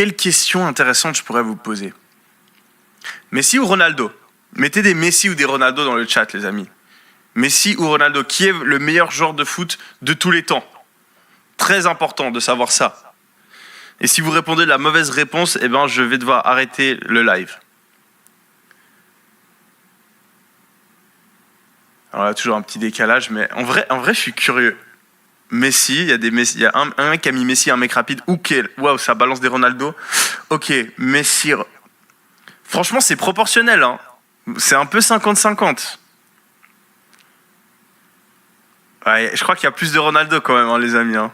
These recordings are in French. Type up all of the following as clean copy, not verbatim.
quelle question intéressante je pourrais vous poser? Messi ou Ronaldo? Mettez des Messi ou des Ronaldo dans le chat, les amis. Messi ou Ronaldo, qui est le meilleur joueur de foot de tous les temps? Très important de savoir ça. Et si vous répondez la mauvaise réponse, eh ben, je vais devoir arrêter le live. Alors là, toujours un petit décalage, mais en vrai, je suis curieux. Messi, il y a un mec qui a mis Messi, un mec rapide. Waouh, ça balance des Ronaldo. Ok, Messi. Franchement, c'est proportionnel, hein. C'est un peu 50-50. Ouais, je crois qu'il y a plus de Ronaldo quand même, hein, les amis. Hein.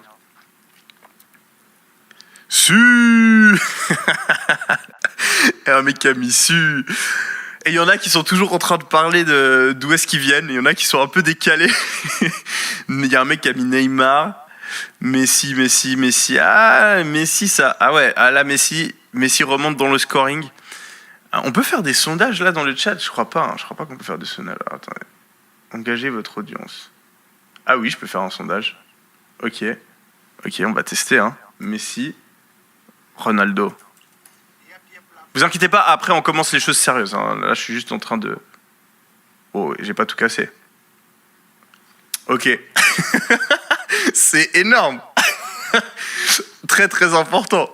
Su. Et un mec qui a mis su. Et il y en a qui sont toujours en train de parler d'où est-ce qu'ils viennent. Il y en a qui sont un peu décalés. Il y a un mec qui a mis Neymar. Messi. Ah, Messi, ça. Ah ouais, ah là, Messi remonte dans le scoring. Ah, on peut faire des sondages là dans le chat? Je crois pas. Hein. Je crois pas qu'on peut faire des sondages. Alors, attendez. Engagez votre audience. Ah oui, je peux faire un sondage. Ok, on va tester. Hein. Messi, Ronaldo. Vous inquiétez pas, après on commence les choses sérieuses. Hein. Là, je suis juste en train de... Oh, j'ai pas tout cassé. Ok. C'est énorme. Très, très important.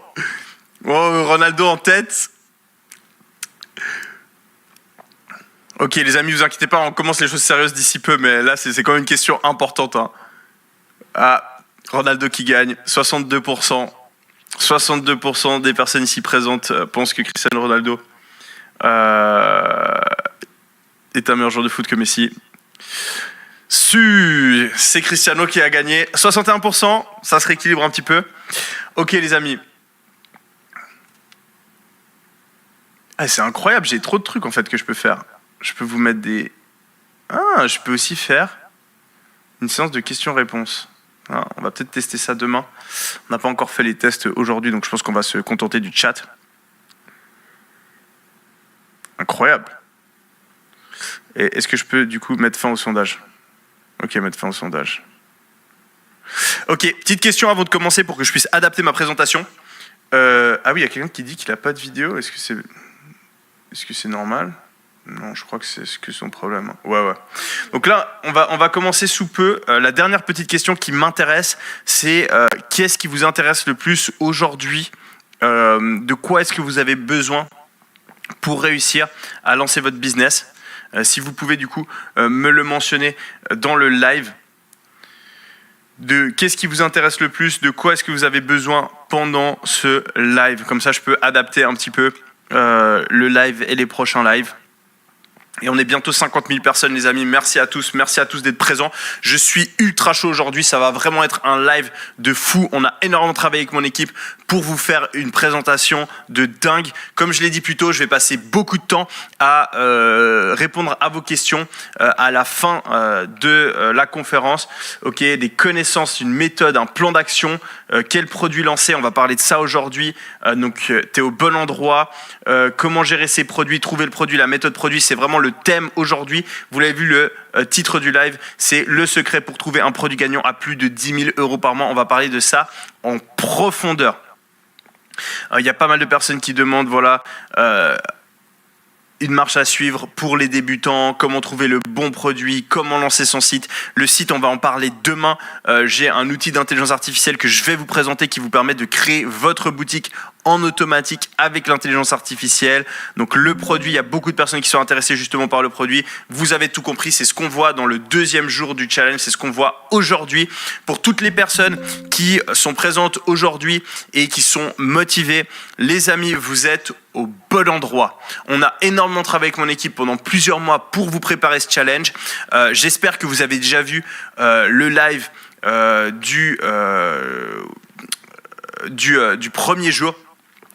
Oh, Ronaldo en tête. Ok, les amis, vous inquiétez pas, on commence les choses sérieuses d'ici peu, mais là, c'est quand même une question importante. Hein. Ah, Ronaldo qui gagne, 62%. 62% des personnes ici présentes pensent que Cristiano Ronaldo est un meilleur joueur de foot que Messi. C'est Cristiano qui a gagné. 61%, ça se rééquilibre un petit peu. Ok, les amis. Ah, c'est incroyable, j'ai trop de trucs en fait que je peux faire. Je peux vous mettre des... Ah, je peux aussi faire une séance de questions-réponses. Ah, on va peut-être tester ça demain. On n'a pas encore fait les tests aujourd'hui, donc je pense qu'on va se contenter du chat. Incroyable. Et est-ce que je peux du coup mettre fin au sondage? Ok, mettre fin au sondage. Ok, petite question avant de commencer pour que je puisse adapter ma présentation. Ah oui, il y a quelqu'un qui dit qu'il n'a pas de vidéo. Est-ce que c'est normal? Non, je crois que c'est que son problème. Ouais. Donc là, on va commencer sous peu. La dernière petite question qui m'intéresse, c'est qu'est-ce qui vous intéresse le plus aujourd'hui? De quoi est-ce que vous avez besoin pour réussir à lancer votre business? Si vous pouvez du coup me le mentionner dans le live. De qu'est-ce qui vous intéresse le plus? De quoi est-ce que vous avez besoin pendant ce live? Comme ça, je peux adapter un petit peu le live et les prochains lives. Et on est bientôt 50 000 personnes, les amis. Merci à tous d'être présents. Je suis ultra chaud aujourd'hui. Ça va vraiment être un live de fou. On a énormément travaillé avec mon équipe pour vous faire une présentation de dingue. Comme je l'ai dit plus tôt, je vais passer beaucoup de temps à répondre à vos questions à la fin de la conférence. Ok, des connaissances, une méthode, un plan d'action. Quel produit lancer? On va parler de ça aujourd'hui. Donc, tu es au bon endroit. Comment gérer ses produits, trouver le produit, la méthode produit, c'est vraiment le thème aujourd'hui. Vous l'avez vu, le titre du live, c'est le secret pour trouver un produit gagnant à plus de 10 000 euros par mois. On va parler de ça en profondeur. Il y a pas mal de personnes qui demandent, voilà, une marche à suivre pour les débutants, comment trouver le bon produit, comment lancer son site. Le site, on va en parler demain. J'ai un outil d'intelligence artificielle que je vais vous présenter qui vous permet de créer votre boutique en automatique avec l'intelligence artificielle. Donc le produit, il y a beaucoup de personnes qui sont intéressées justement par le produit. Vous avez tout compris, c'est ce qu'on voit dans le deuxième jour du challenge, c'est ce qu'on voit aujourd'hui. Pour toutes les personnes qui sont présentes aujourd'hui et qui sont motivées, les amis, vous êtes au bon endroit. On a énormément travaillé avec mon équipe pendant plusieurs mois pour vous préparer ce challenge. J'espère que vous avez déjà vu le live du premier jour.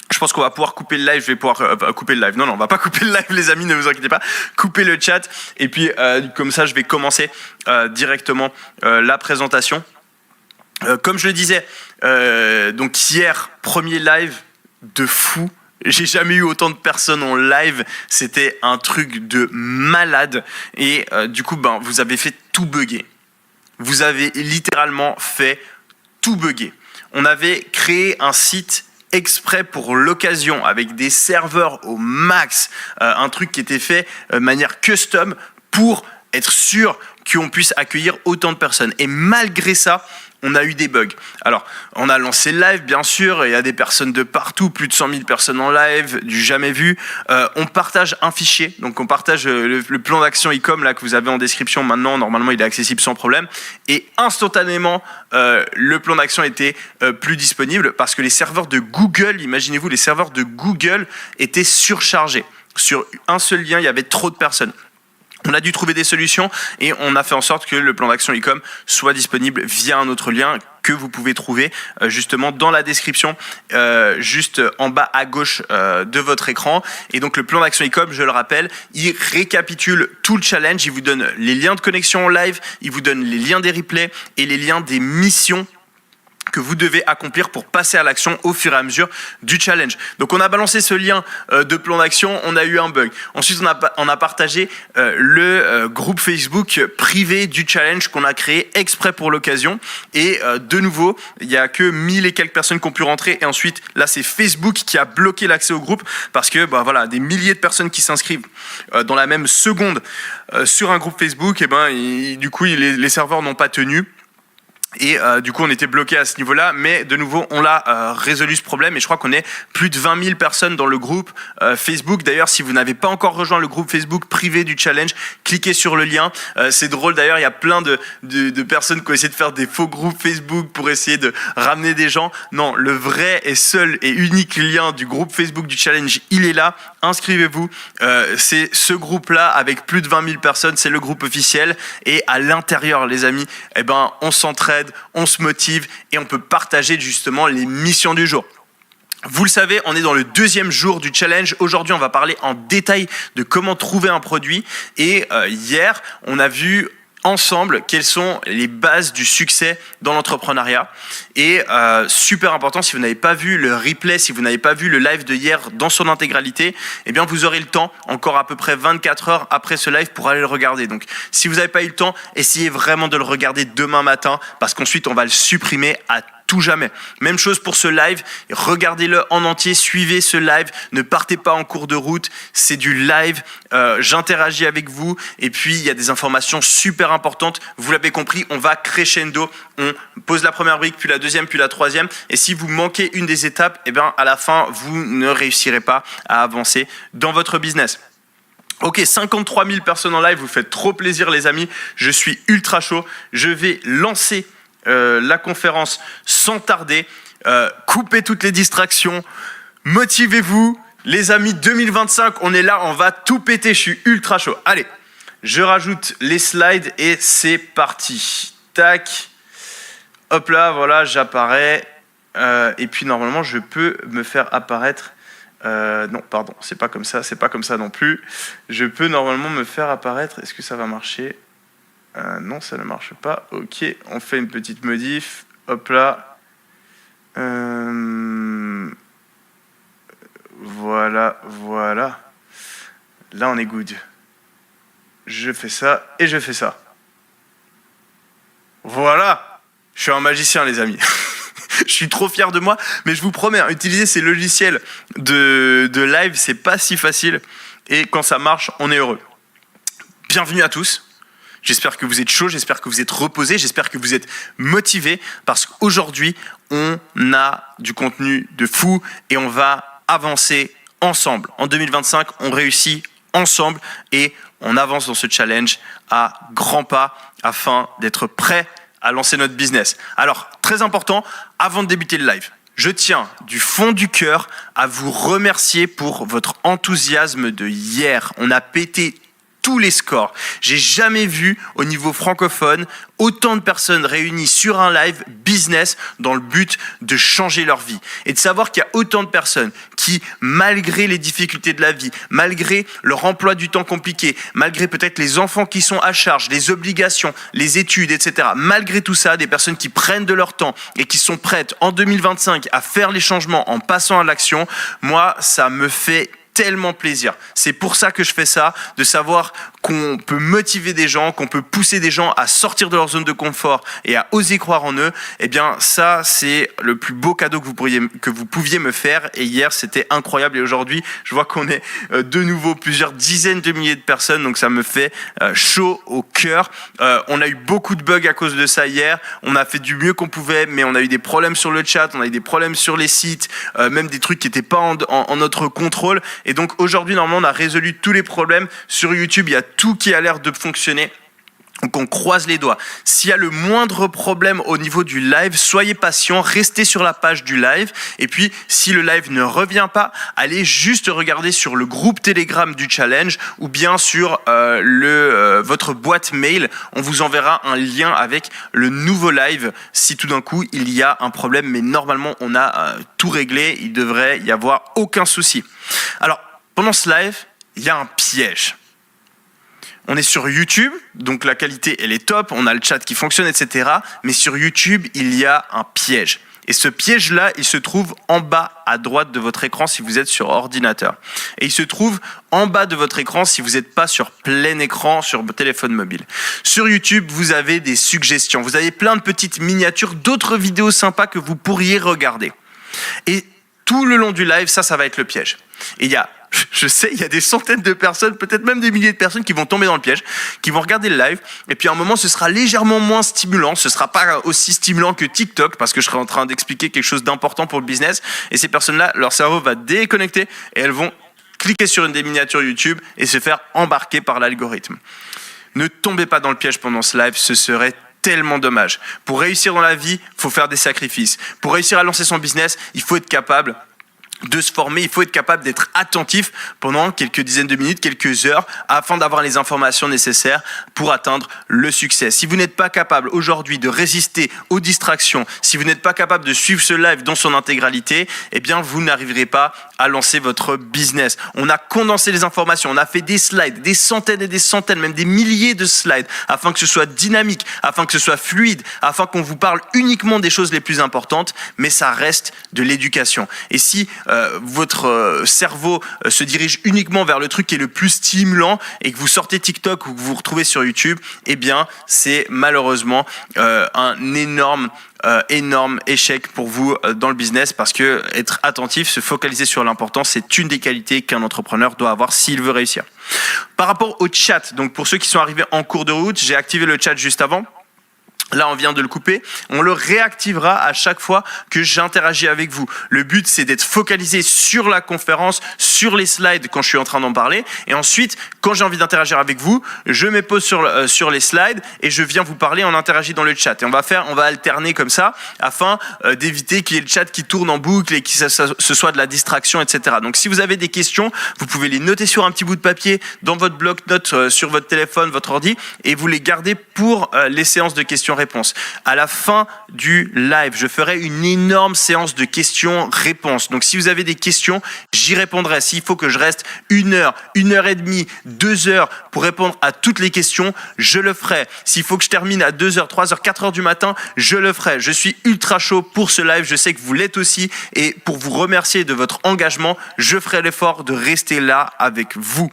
Je pense qu'on va pouvoir couper le live. Je vais pouvoir couper le live. Non, on va pas couper le live, les amis, ne vous inquiétez pas. Couper le chat. Et puis, comme ça, je vais commencer directement la présentation. Comme je le disais, donc hier, premier live de fou. J'ai jamais eu autant de personnes en live. C'était un truc de malade. Et du coup, vous avez fait tout bugger. Vous avez littéralement fait tout bugger. On avait créé un site exprès pour l'occasion, avec des serveurs au max, un truc qui était fait de manière custom pour être sûr qu'on puisse accueillir autant de personnes. Et malgré ça, on a eu des bugs. Alors, on a lancé le live, bien sûr, il y a des personnes de partout, plus de 100 000 personnes en live, du jamais vu. On partage un fichier, donc on partage le plan d'action e-com là, que vous avez en description maintenant. Normalement, il est accessible sans problème. Et instantanément, le plan d'action était plus disponible parce que les serveurs de Google, imaginez-vous, les serveurs de Google étaient surchargés. Sur un seul lien, il y avait trop de personnes. On a dû trouver des solutions et on a fait en sorte que le plan d'action e-com soit disponible via un autre lien que vous pouvez trouver justement dans la description, juste en bas à gauche de votre écran. Et donc le plan d'action e-com, je le rappelle, il récapitule tout le challenge, il vous donne les liens de connexion en live, il vous donne les liens des replays et les liens des missions que vous devez accomplir pour passer à l'action au fur et à mesure du challenge. Donc on a balancé ce lien de plan d'action, on a eu un bug. Ensuite on a partagé le groupe Facebook privé du challenge qu'on a créé exprès pour l'occasion. Et de nouveau, il n'y a que 1000 et quelques personnes qui ont pu rentrer. Et ensuite, là c'est Facebook qui a bloqué l'accès au groupe parce que voilà, des milliers de personnes qui s'inscrivent dans la même seconde sur un groupe Facebook, et du coup les serveurs n'ont pas tenu. Et du coup, on était bloqué à ce niveau-là, mais de nouveau, on l'a résolu ce problème. Et je crois qu'on est plus de 20 000 personnes dans le groupe Facebook. D'ailleurs, si vous n'avez pas encore rejoint le groupe Facebook privé du challenge, cliquez sur le lien. C'est drôle d'ailleurs, il y a plein de personnes qui ont essayé de faire des faux groupes Facebook pour essayer de ramener des gens. Non, le vrai et seul et unique lien du groupe Facebook du challenge, il est là. Inscrivez-vous. C'est ce groupe-là avec plus de 20 000 personnes, c'est le groupe officiel. Et à l'intérieur, les amis, on s'entraide, on se motive et on peut partager justement les missions du jour. Vous le savez, on est dans le deuxième jour du challenge. Aujourd'hui, on va parler en détail de comment trouver un produit. Et hier, on a vu ensemble quelles sont les bases du succès dans l'entrepreneuriat. Et super important, si vous n'avez pas vu le replay, si vous n'avez pas vu le live de hier dans son intégralité, vous aurez le temps, encore à peu près 24 heures après ce live, pour aller le regarder. Donc si vous n'avez pas eu le temps, essayez vraiment de le regarder demain matin, parce qu'ensuite on va le supprimer à tout jamais. Même chose pour ce live, regardez-le en entier, suivez ce live, ne partez pas en cours de route, c'est du live, j'interagis avec vous et puis il y a des informations super importantes, vous l'avez compris, on va crescendo, on pose la première brique, puis la deuxième, puis la troisième, et si vous manquez une des étapes, à la fin, vous ne réussirez pas à avancer dans votre business. Ok, 53 000 personnes en live, vous faites trop plaisir les amis, je suis ultra chaud, je vais lancer la conférence sans tarder. Coupez toutes les distractions, motivez-vous les amis. 2025, on est là, on va tout péter, je suis ultra chaud. Allez, je rajoute les slides et c'est parti. Tac, hop là, voilà, j'apparais et puis normalement je peux me faire apparaître non pardon, c'est pas comme ça non plus. Je peux normalement me faire apparaître, est-ce que ça va marcher? Non, ça ne marche pas. Ok, on fait une petite modif. Hop là. Voilà. Là, on est good. Je fais ça et je fais ça. Voilà. Je suis un magicien, les amis. Je suis trop fier de moi, mais je vous promets, utiliser ces logiciels de live, c'est pas si facile. Et quand ça marche, on est heureux. Bienvenue à tous. J'espère que vous êtes chaud, j'espère que vous êtes reposés, j'espère que vous êtes motivés parce qu'aujourd'hui, on a du contenu de fou et on va avancer ensemble. En 2025, on réussit ensemble et on avance dans ce challenge à grands pas afin d'être prêt à lancer notre business. Alors, très important, avant de débuter le live, je tiens du fond du cœur à vous remercier pour votre enthousiasme de hier. On a pété tous les scores. J'ai jamais vu au niveau francophone autant de personnes réunies sur un live business dans le but de changer leur vie. Et de savoir qu'il y a autant de personnes qui, malgré les difficultés de la vie, malgré leur emploi du temps compliqué, malgré peut-être les enfants qui sont à charge, les obligations, les études, etc., malgré tout ça, des personnes qui prennent de leur temps et qui sont prêtes en 2025 à faire les changements en passant à l'action, moi, ça me fait tellement plaisir. C'est pour ça que je fais ça, de savoir qu'on peut motiver des gens, qu'on peut pousser des gens à sortir de leur zone de confort et à oser croire en eux. Eh bien, ça, c'est le plus beau cadeau que vous pouviez me faire. Et hier, c'était incroyable. Et aujourd'hui, je vois qu'on est de nouveau plusieurs dizaines de milliers de personnes. Donc, ça me fait chaud au cœur. On a eu beaucoup de bugs à cause de ça hier. On a fait du mieux qu'on pouvait, mais on a eu des problèmes sur le chat, on a eu des problèmes sur les sites, même des trucs qui n'étaient pas en notre contrôle. Et donc aujourd'hui, normalement, on a résolu tous les problèmes. Sur YouTube, il y a tout qui a l'air de fonctionner. Donc on croise les doigts. S'il y a le moindre problème au niveau du live, soyez patient, restez sur la page du live. Et puis, si le live ne revient pas, allez juste regarder sur le groupe Telegram du challenge ou bien sur votre boîte mail. On vous enverra un lien avec le nouveau live si tout d'un coup il y a un problème. Mais normalement, on a tout réglé. Il devrait y avoir aucun souci. Alors, pendant ce live, il y a un piège. On est sur YouTube, donc la qualité, elle est top, on a le chat qui fonctionne, etc. Mais sur YouTube, il y a un piège. Et ce piège-là, il se trouve en bas à droite de votre écran si vous êtes sur ordinateur. Et il se trouve en bas de votre écran si vous n'êtes pas sur plein écran sur votre téléphone mobile. Sur YouTube, vous avez des suggestions. Vous avez plein de petites miniatures d'autres vidéos sympas que vous pourriez regarder. Et tout le long du live, ça va être le piège. Et je sais, il y a des centaines de personnes, peut-être même des milliers de personnes qui vont tomber dans le piège, qui vont regarder le live, et puis à un moment, ce sera légèrement moins stimulant, ce sera pas aussi stimulant que TikTok, parce que je serai en train d'expliquer quelque chose d'important pour le business, et ces personnes-là, leur cerveau va déconnecter, et elles vont cliquer sur une des miniatures YouTube et se faire embarquer par l'algorithme. Ne tombez pas dans le piège pendant ce live, ce serait tellement dommage. Pour réussir dans la vie, il faut faire des sacrifices. Pour réussir à lancer son business, il faut être capable de se former, il faut être capable d'être attentif pendant quelques dizaines de minutes, quelques heures, afin d'avoir les informations nécessaires pour atteindre le succès. Si vous n'êtes pas capable aujourd'hui de résister aux distractions, si vous n'êtes pas capable de suivre ce live dans son intégralité, eh bien vous n'arriverez pas à lancer votre business. On a condensé les informations, on a fait des slides, des centaines et des centaines, même des milliers de slides, afin que ce soit dynamique, afin que ce soit fluide, afin qu'on vous parle uniquement des choses les plus importantes, mais ça reste de l'éducation. Et si votre cerveau se dirige uniquement vers le truc qui est le plus stimulant et que vous sortez TikTok ou que vous vous retrouvez sur YouTube, eh bien, c'est malheureusement un énorme échec pour vous dans le business, parce que être attentif, se focaliser sur l'important, c'est une des qualités qu'un entrepreneur doit avoir s'il veut réussir. Par rapport au chat, donc pour ceux qui sont arrivés en cours de route, j'ai activé le chat juste avant. Là, on vient de le couper. On le réactivera à chaque fois que j'interagis avec vous. Le but, c'est d'être focalisé sur la conférence, sur les slides quand je suis en train d'en parler. Et ensuite, quand j'ai envie d'interagir avec vous, je me pose sur les slides et je viens vous parler, on interagit dans le chat. Et on va alterner comme ça afin d'éviter qu'il y ait le chat qui tourne en boucle et que ce soit de la distraction, etc. Donc, si vous avez des questions, vous pouvez les noter sur un petit bout de papier dans votre bloc-notes, sur votre téléphone, votre ordi, et vous les gardez pour les séances de questions-réponses. À la fin du live, je ferai une énorme séance de questions-réponses. Donc, si vous avez des questions, j'y répondrai. S'il faut que je reste 1 heure, 1 heure et demie, 2 heures pour répondre à toutes les questions, je le ferai. S'il faut que je termine à 2 heures, 3 heures, 4 heures du matin, je le ferai. Je suis ultra chaud pour ce live. Je sais que vous l'êtes aussi. Et pour vous remercier de votre engagement, je ferai l'effort de rester là avec vous.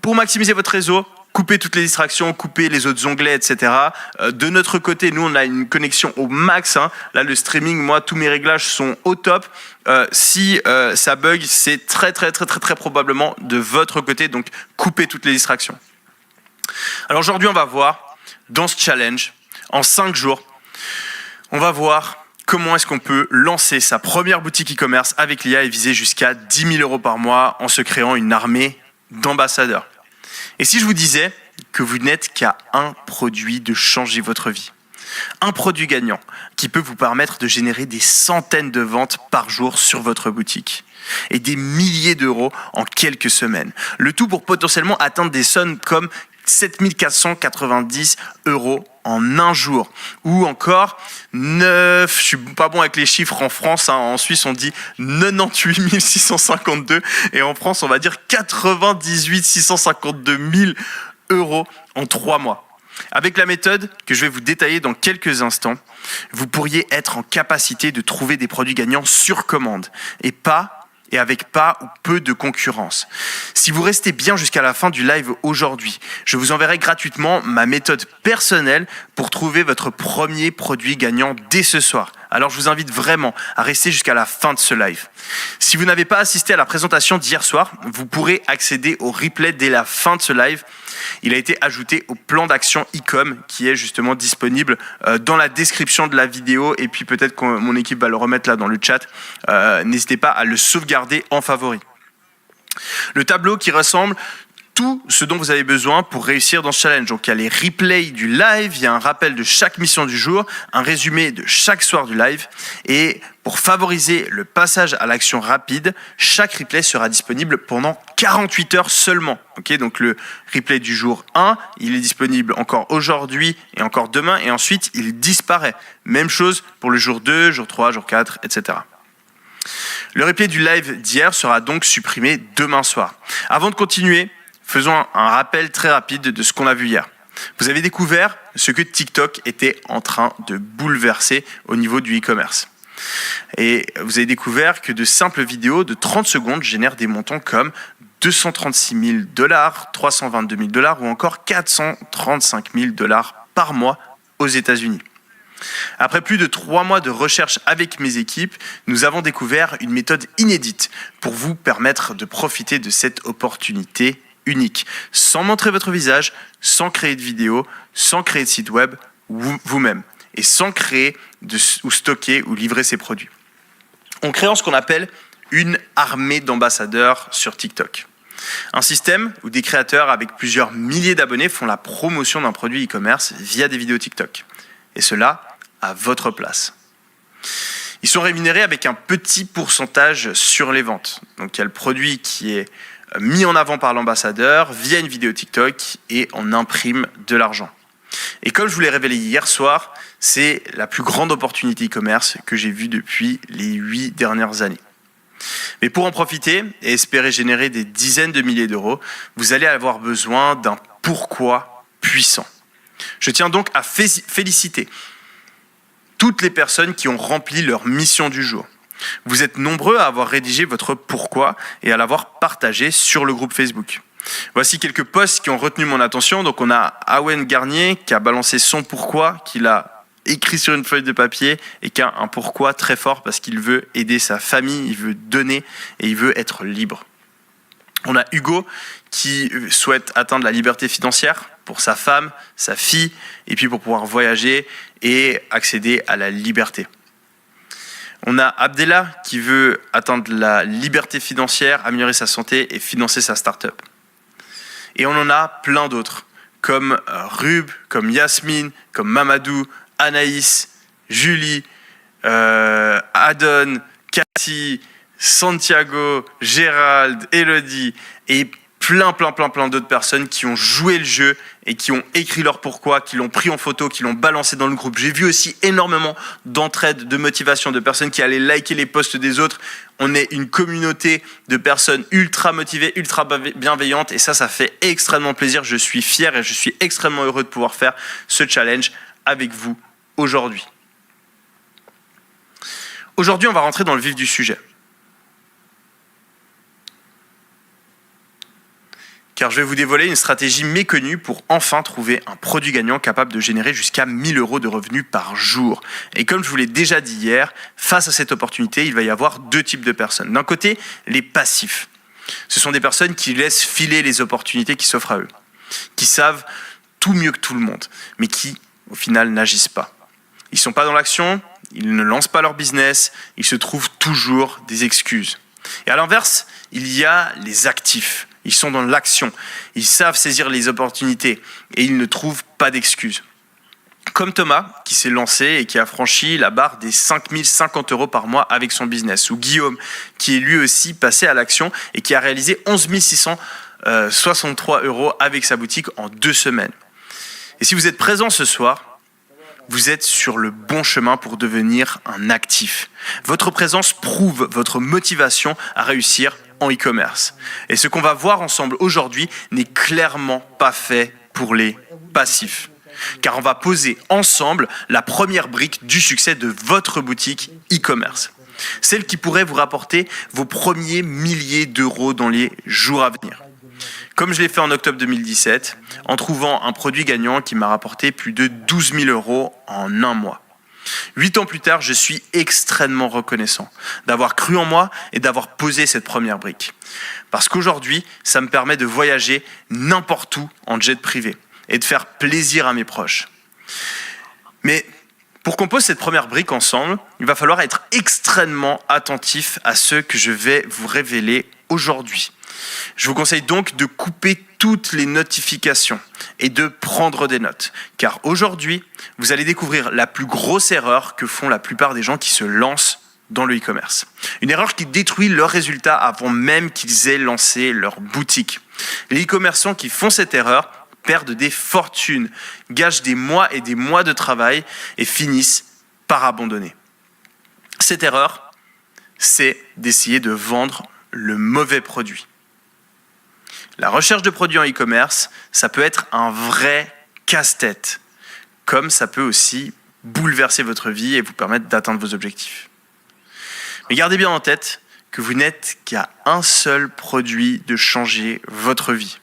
Pour maximiser votre réseau, coupez toutes les distractions, coupez les autres onglets, etc. De notre côté, nous, on a une connexion au max. Là, le streaming, moi, tous mes réglages sont au top. Si ça bug, c'est très probablement de votre côté. Donc, coupez toutes les distractions. Alors aujourd'hui, on va voir, dans ce challenge, en 5 jours, on va voir comment est-ce qu'on peut lancer sa première boutique e-commerce avec l'IA et viser jusqu'à 10 000 € par mois en se créant une armée d'ambassadeurs. Et si je vous disais que vous n'êtes qu'à un produit de changer votre vie, un produit gagnant qui peut vous permettre de générer des centaines de ventes par jour sur votre boutique et des milliers d'euros en quelques semaines, le tout pour potentiellement atteindre des sommes comme 7 490 € en un jour, ou encore 9, je suis pas bon avec les chiffres en France, en Suisse on dit 98 652 et en France on va dire 98 652 000 € en 3 mois. Avec la méthode que je vais vous détailler dans quelques instants, vous pourriez être en capacité de trouver des produits gagnants sur commande et pas et avec pas ou peu de concurrence. Si vous restez bien jusqu'à la fin du live aujourd'hui, je vous enverrai gratuitement ma méthode personnelle pour trouver votre premier produit gagnant dès ce soir. Alors je vous invite vraiment à rester jusqu'à la fin de ce live. Si vous n'avez pas assisté à la présentation d'hier soir, vous pourrez accéder au replay dès la fin de ce live. Il a été ajouté au plan d'action e-com qui est justement disponible dans la description de la vidéo et puis peut-être que mon équipe va le remettre là dans le chat. N'hésitez pas à le sauvegarder en favori. Le tableau qui ressemble tout ce dont vous avez besoin pour réussir dans ce challenge. Donc il y a les replays du live, il y a un rappel de chaque mission du jour, un résumé de chaque soir du live. Et pour favoriser le passage à l'action rapide, chaque replay sera disponible pendant 48 heures seulement. Okay, donc le replay du jour 1, il est disponible encore aujourd'hui et encore demain, et ensuite il disparaît. Même chose pour le jour 2, jour 3, jour 4, etc. Le replay du live d'hier sera donc supprimé demain soir. Avant de continuer, faisons un rappel très rapide de ce qu'on a vu hier. Vous avez découvert ce que TikTok était en train de bouleverser au niveau du e-commerce. Et vous avez découvert que de simples vidéos de 30 secondes génèrent des montants comme $236 000, $322 000 ou encore $435 000 par mois aux États-Unis. Après plus de 3 mois de recherche avec mes équipes, nous avons découvert une méthode inédite pour vous permettre de profiter de cette opportunité unique, sans montrer votre visage, sans créer de vidéo, sans créer de site web vous-même, et sans créer ou stocker ou livrer ces produits. En créant ce qu'on appelle une armée d'ambassadeurs sur TikTok. Un système où des créateurs avec plusieurs milliers d'abonnés font la promotion d'un produit e-commerce via des vidéos TikTok. Et cela à votre place. Ils sont rémunérés avec un petit pourcentage sur les ventes. Donc il y a le produit qui est mis en avant par l'ambassadeur via une vidéo TikTok et on imprime de l'argent. Et comme je vous l'ai révélé hier soir, c'est la plus grande opportunité e-commerce que j'ai vue depuis les 8 dernières années. Mais pour en profiter et espérer générer des dizaines de milliers d'euros, vous allez avoir besoin d'un pourquoi puissant. Je tiens donc à féliciter toutes les personnes qui ont rempli leur mission du jour. Vous êtes nombreux à avoir rédigé votre pourquoi et à l'avoir partagé sur le groupe Facebook. Voici quelques posts qui ont retenu mon attention. Donc on a Awen Garnier qui a balancé son pourquoi, qu'il a écrit sur une feuille de papier et qui a un pourquoi très fort parce qu'il veut aider sa famille, il veut donner et il veut être libre. On a Hugo qui souhaite atteindre la liberté financière pour sa femme, sa fille et puis pour pouvoir voyager et accéder à la liberté. On a Abdella qui veut atteindre la liberté financière, améliorer sa santé et financer sa start-up. Et on en a plein d'autres, comme Rub, comme Yasmine, comme Mamadou, Anaïs, Julie, Adon, Cathy, Santiago, Gérald, Elodie et plein d'autres personnes qui ont joué le jeu et qui ont écrit leur pourquoi, qui l'ont pris en photo, qui l'ont balancé dans le groupe. J'ai vu aussi énormément d'entraide, de motivation, de personnes qui allaient liker les posts des autres. On est une communauté de personnes ultra motivées, ultra bienveillantes et ça fait extrêmement plaisir. Je suis fier et je suis extrêmement heureux de pouvoir faire ce challenge avec vous aujourd'hui. Aujourd'hui, on va rentrer dans le vif du sujet. Car je vais vous dévoiler une stratégie méconnue pour enfin trouver un produit gagnant capable de générer jusqu'à 1 000 € de revenus par jour. Et comme je vous l'ai déjà dit hier, face à cette opportunité, il va y avoir 2 types de personnes. D'un côté, les passifs. Ce sont des personnes qui laissent filer les opportunités qui s'offrent à eux, qui savent tout mieux que tout le monde, mais qui, au final, n'agissent pas. Ils ne sont pas dans l'action, ils ne lancent pas leur business, ils se trouvent toujours des excuses. Et à l'inverse, il y a les actifs. Ils sont dans l'action, ils savent saisir les opportunités et ils ne trouvent pas d'excuses. Comme Thomas, qui s'est lancé et qui a franchi la barre des 5 050 € par mois avec son business. Ou Guillaume, qui est lui aussi passé à l'action et qui a réalisé 11 663 € avec sa boutique en 2 semaines. Et si vous êtes présent ce soir, vous êtes sur le bon chemin pour devenir un actif. Votre présence prouve votre motivation à réussir en e-commerce. Et ce qu'on va voir ensemble aujourd'hui n'est clairement pas fait pour les passifs. Car on va poser ensemble la première brique du succès de votre boutique e-commerce. Celle qui pourrait vous rapporter vos premiers milliers d'euros dans les jours à venir. Comme je l'ai fait en octobre 2017, en trouvant un produit gagnant qui m'a rapporté plus de 12 000 euros en un mois. 8 ans plus tard, je suis extrêmement reconnaissant d'avoir cru en moi et d'avoir posé cette première brique. Parce qu'aujourd'hui, ça me permet de voyager n'importe où en jet privé et de faire plaisir à mes proches. Mais pour qu'on pose cette première brique ensemble, il va falloir être extrêmement attentif à ce que je vais vous révéler aujourd'hui. Je vous conseille donc de couper toutes les notifications et de prendre des notes. Car aujourd'hui, vous allez découvrir la plus grosse erreur que font la plupart des gens qui se lancent dans le e-commerce. Une erreur qui détruit leurs résultats avant même qu'ils aient lancé leur boutique. Les e-commerçants qui font cette erreur perdent des fortunes, gâchent des mois et des mois de travail et finissent par abandonner. Cette erreur, c'est d'essayer de vendre le mauvais produit. La recherche de produits en e-commerce, ça peut être un vrai casse-tête, comme ça peut aussi bouleverser votre vie et vous permettre d'atteindre vos objectifs. Mais gardez bien en tête que vous n'êtes qu'à un seul produit de changer votre vie.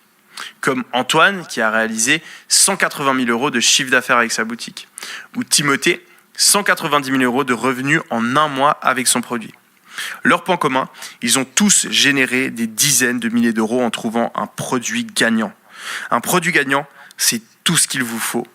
Comme Antoine qui a réalisé 180 000 euros de chiffre d'affaires avec sa boutique, ou Timothée, 190 000 euros de revenus en un mois avec son produit. Leur point commun, ils ont tous généré des dizaines de milliers d'euros en trouvant un produit gagnant. Un produit gagnant, c'est tout ce qu'il vous faut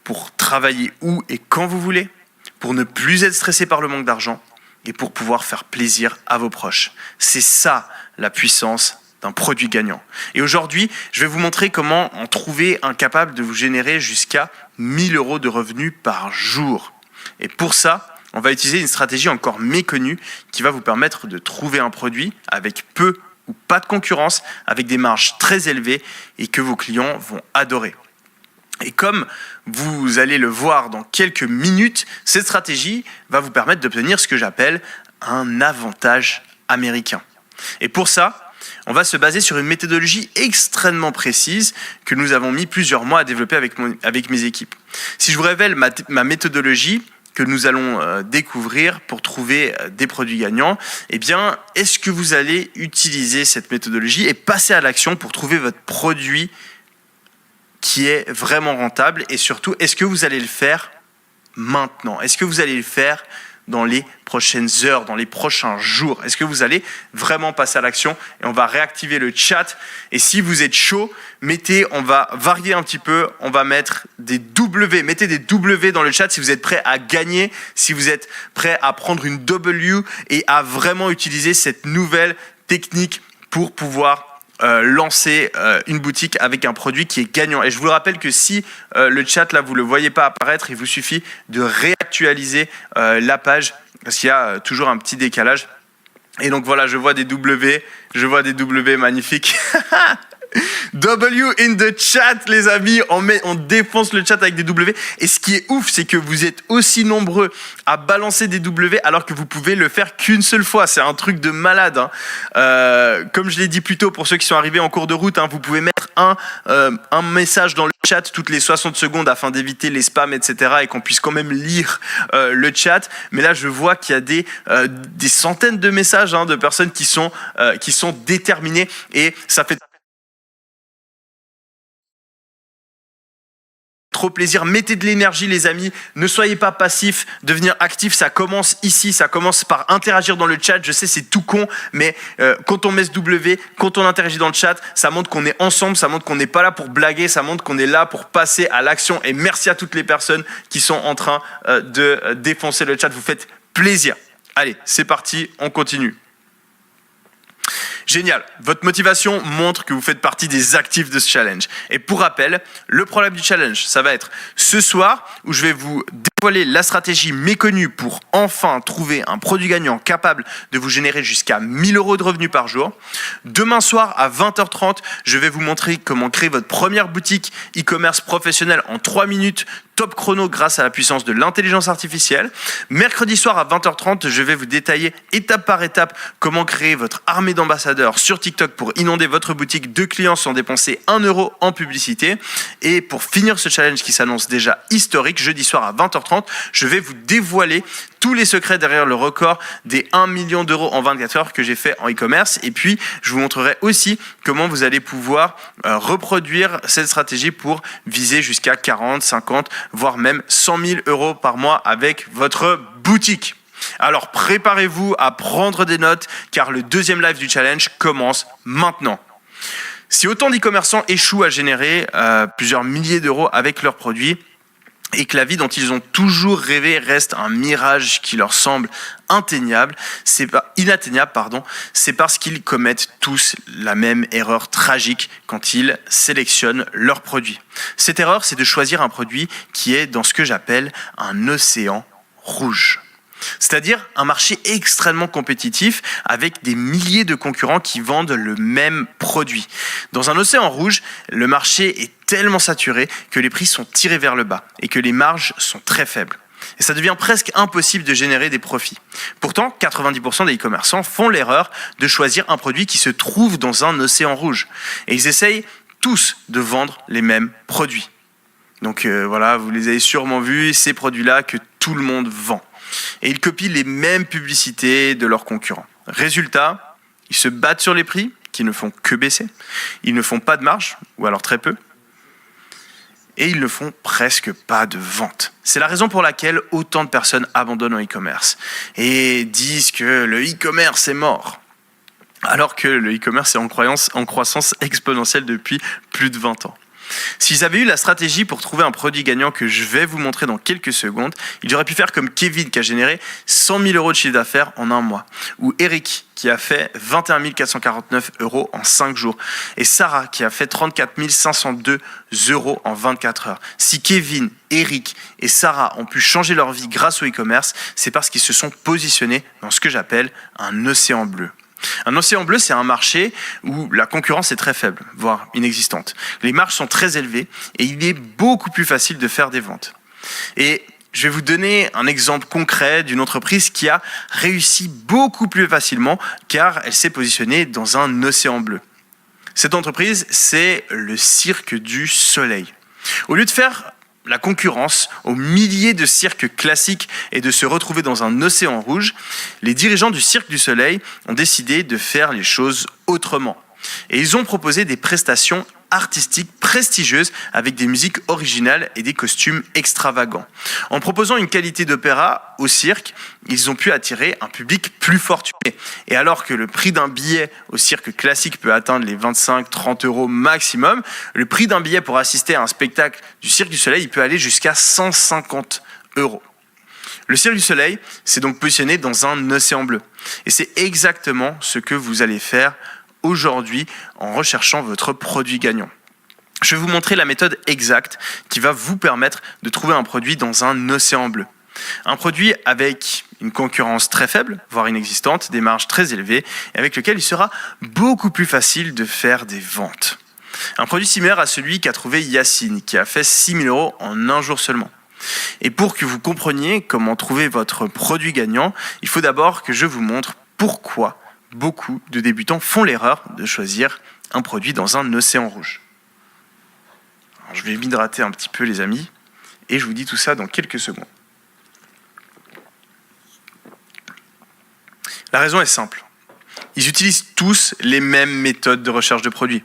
pour travailler où et quand vous voulez, pour ne plus être stressé par le manque d'argent et pour pouvoir faire plaisir à vos proches. C'est ça la puissance d'un produit gagnant. Et aujourd'hui, je vais vous montrer comment en trouver un capable de vous générer jusqu'à 1 000 euros de revenus par jour. Et pour ça, on va utiliser une stratégie encore méconnue qui va vous permettre de trouver un produit avec peu ou pas de concurrence, avec des marges très élevées et que vos clients vont adorer. Et comme vous allez le voir dans quelques minutes, cette stratégie va vous permettre d'obtenir ce que j'appelle un avantage américain. Et pour ça, on va se baser sur une méthodologie extrêmement précise que nous avons mis plusieurs mois à développer avec mes équipes. Si je vous révèle ma méthodologie que nous allons découvrir pour trouver des produits gagnants, eh bien, est-ce que vous allez utiliser cette méthodologie et passer à l'action pour trouver votre produit qui est vraiment rentable? Et surtout, est-ce que vous allez le faire maintenant? Est-ce que vous allez le faire dans les prochaines heures, dans les prochains jours? Est-ce que vous allez vraiment passer à l'action? Et on va réactiver le chat. Et si vous êtes chaud, on va varier un petit peu. On va mettre des W. Mettez des W dans le chat si vous êtes prêt à gagner, si vous êtes prêt à prendre une W et à vraiment utiliser cette nouvelle technique pour pouvoir lancer une boutique avec un produit qui est gagnant. Et je vous le rappelle que si le chat, là, vous ne le voyez pas apparaître, il vous suffit de réactualiser la page parce qu'il y a toujours un petit décalage. Et donc voilà, je vois des W magnifiques. W in the chat, les amis, on défonce le chat avec des W. Et ce qui est ouf, c'est que vous êtes aussi nombreux à balancer des W alors que vous pouvez le faire qu'une seule fois. C'est un truc de malade. Comme je l'ai dit plus tôt, pour ceux qui sont arrivés en cours de route, vous pouvez mettre un message dans le chat toutes les 60 secondes afin d'éviter les spams, etc. et qu'on puisse quand même lire le chat. Mais là, je vois qu'il y a des centaines de messages de personnes qui sont déterminées et ça fait trop plaisir. Mettez de l'énergie, les amis. Ne soyez pas passifs. Devenir actif, ça commence ici. Ça commence par interagir dans le chat. Je sais, c'est tout con, mais quand on met ce W, quand on interagit dans le chat, ça montre qu'on est ensemble, ça montre qu'on n'est pas là pour blaguer, ça montre qu'on est là pour passer à l'action. Et merci à toutes les personnes qui sont en train de défoncer le chat. Vous faites plaisir. Allez, c'est parti, on continue. Génial, votre motivation montre que vous faites partie des actifs de ce challenge. Et pour rappel, le problème du challenge, ça va être ce soir où je vais vous dévoiler la stratégie méconnue pour enfin trouver un produit gagnant capable de vous générer jusqu'à 1 000 euros de revenus par jour. Demain soir à 20h30, je vais vous montrer comment créer votre première boutique e-commerce professionnelle en 3 minutes top chrono grâce à la puissance de l'intelligence artificielle. Mercredi soir à 20h30, je vais vous détailler étape par étape comment créer votre armée d'ambassadeurs sur TikTok pour inonder votre boutique de clients sans dépenser 1 euro en publicité. Et pour finir ce challenge qui s'annonce déjà historique, jeudi soir à 20h30, je vais vous dévoiler tous les secrets derrière le record des 1 million d'euros en 24 heures que j'ai fait en e-commerce. Et puis, je vous montrerai aussi comment vous allez pouvoir reproduire cette stratégie pour viser jusqu'à 40, 50, voire même 100 000 euros par mois avec votre boutique. Alors, préparez-vous à prendre des notes car le deuxième live du challenge commence maintenant. Si autant d'e-commerçants échouent à générer plusieurs milliers d'euros avec leurs produits, et que la vie dont ils ont toujours rêvé reste un mirage qui leur semble inatteignable, c'est parce qu'ils commettent tous la même erreur tragique quand ils sélectionnent leurs produits. Cette erreur, c'est de choisir un produit qui est dans ce que j'appelle un océan rouge. C'est-à-dire un marché extrêmement compétitif avec des milliers de concurrents qui vendent le même produit. Dans un océan rouge, le marché est tellement saturé que les prix sont tirés vers le bas et que les marges sont très faibles. Et ça devient presque impossible de générer des profits. Pourtant, 90% des e-commerçants font l'erreur de choisir un produit qui se trouve dans un océan rouge. Et ils essayent tous de vendre les mêmes produits. Donc voilà, vous les avez sûrement vus, ces produits-là que tout le monde vend. Et ils copient les mêmes publicités de leurs concurrents. Résultat, ils se battent sur les prix, qui ne font que baisser. Ils ne font pas de marge, ou alors très peu. Et ils ne font presque pas de vente. C'est la raison pour laquelle autant de personnes abandonnent en e-commerce et disent que le e-commerce est mort. Alors que le e-commerce est en croissance exponentielle depuis plus de 20 ans. S'ils avaient eu la stratégie pour trouver un produit gagnant que je vais vous montrer dans quelques secondes, ils auraient pu faire comme Kevin qui a généré 100 000 euros de chiffre d'affaires en un mois, ou Eric qui a fait 21 449 euros en 5 jours, et Sarah qui a fait 34 502 euros en 24 heures. Si Kevin, Eric et Sarah ont pu changer leur vie grâce au e-commerce, c'est parce qu'ils se sont positionnés dans ce que j'appelle un océan bleu. Un océan bleu, c'est un marché où la concurrence est très faible, voire inexistante. Les marges sont très élevées et il est beaucoup plus facile de faire des ventes. Et je vais vous donner un exemple concret d'une entreprise qui a réussi beaucoup plus facilement car elle s'est positionnée dans un océan bleu. Cette entreprise, c'est le Cirque du Soleil. Au lieu de faire la concurrence aux milliers de cirques classiques et de se retrouver dans un océan rouge, les dirigeants du Cirque du Soleil ont décidé de faire les choses autrement. Et ils ont proposé des prestations artistiques prestigieuses avec des musiques originales et des costumes extravagants. En proposant une qualité d'opéra au cirque, ils ont pu attirer un public plus fortuné. Et alors que le prix d'un billet au cirque classique peut atteindre les 25-30 euros maximum, le prix d'un billet pour assister à un spectacle du Cirque du Soleil, il peut aller jusqu'à 150 euros. Le Cirque du Soleil s'est donc positionné dans un océan bleu. Et c'est exactement ce que vous allez faire aujourd'hui en recherchant votre produit gagnant. Je vais vous montrer la méthode exacte qui va vous permettre de trouver un produit dans un océan bleu. Un produit avec une concurrence très faible, voire inexistante, des marges très élevées, et avec lequel il sera beaucoup plus facile de faire des ventes. Un produit similaire à celui qu'a trouvé Yacine, qui a fait 6 000 euros en un jour seulement. Et pour que vous compreniez comment trouver votre produit gagnant, il faut d'abord que je vous montre pourquoi beaucoup de débutants font l'erreur de choisir un produit dans un océan rouge. Alors, je vais m'hydrater un petit peu les amis, et je vous dis tout ça dans quelques secondes. La raison est simple. Ils utilisent tous les mêmes méthodes de recherche de produits.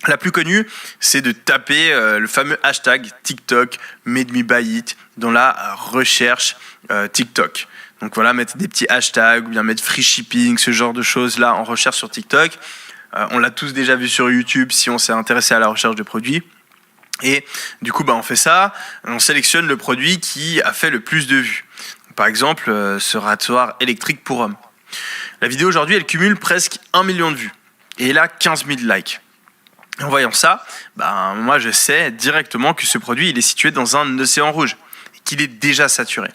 La plus connue, c'est de taper le fameux hashtag TikTok Made Me Buy It dans la recherche TikTok. Donc voilà, mettre des petits hashtags ou bien mettre free shipping, ce genre de choses-là en recherche sur TikTok. On l'a tous déjà vu sur YouTube si on s'est intéressé à la recherche de produits. Et du coup, on fait ça, on sélectionne le produit qui a fait le plus de vues. Par exemple, ce rasoir électrique pour hommes. La vidéo aujourd'hui, elle cumule presque 1 million de vues. Et elle a 15 000 likes. Et en voyant ça, moi je sais directement que ce produit il est situé dans un océan rouge et qu'il est déjà saturé.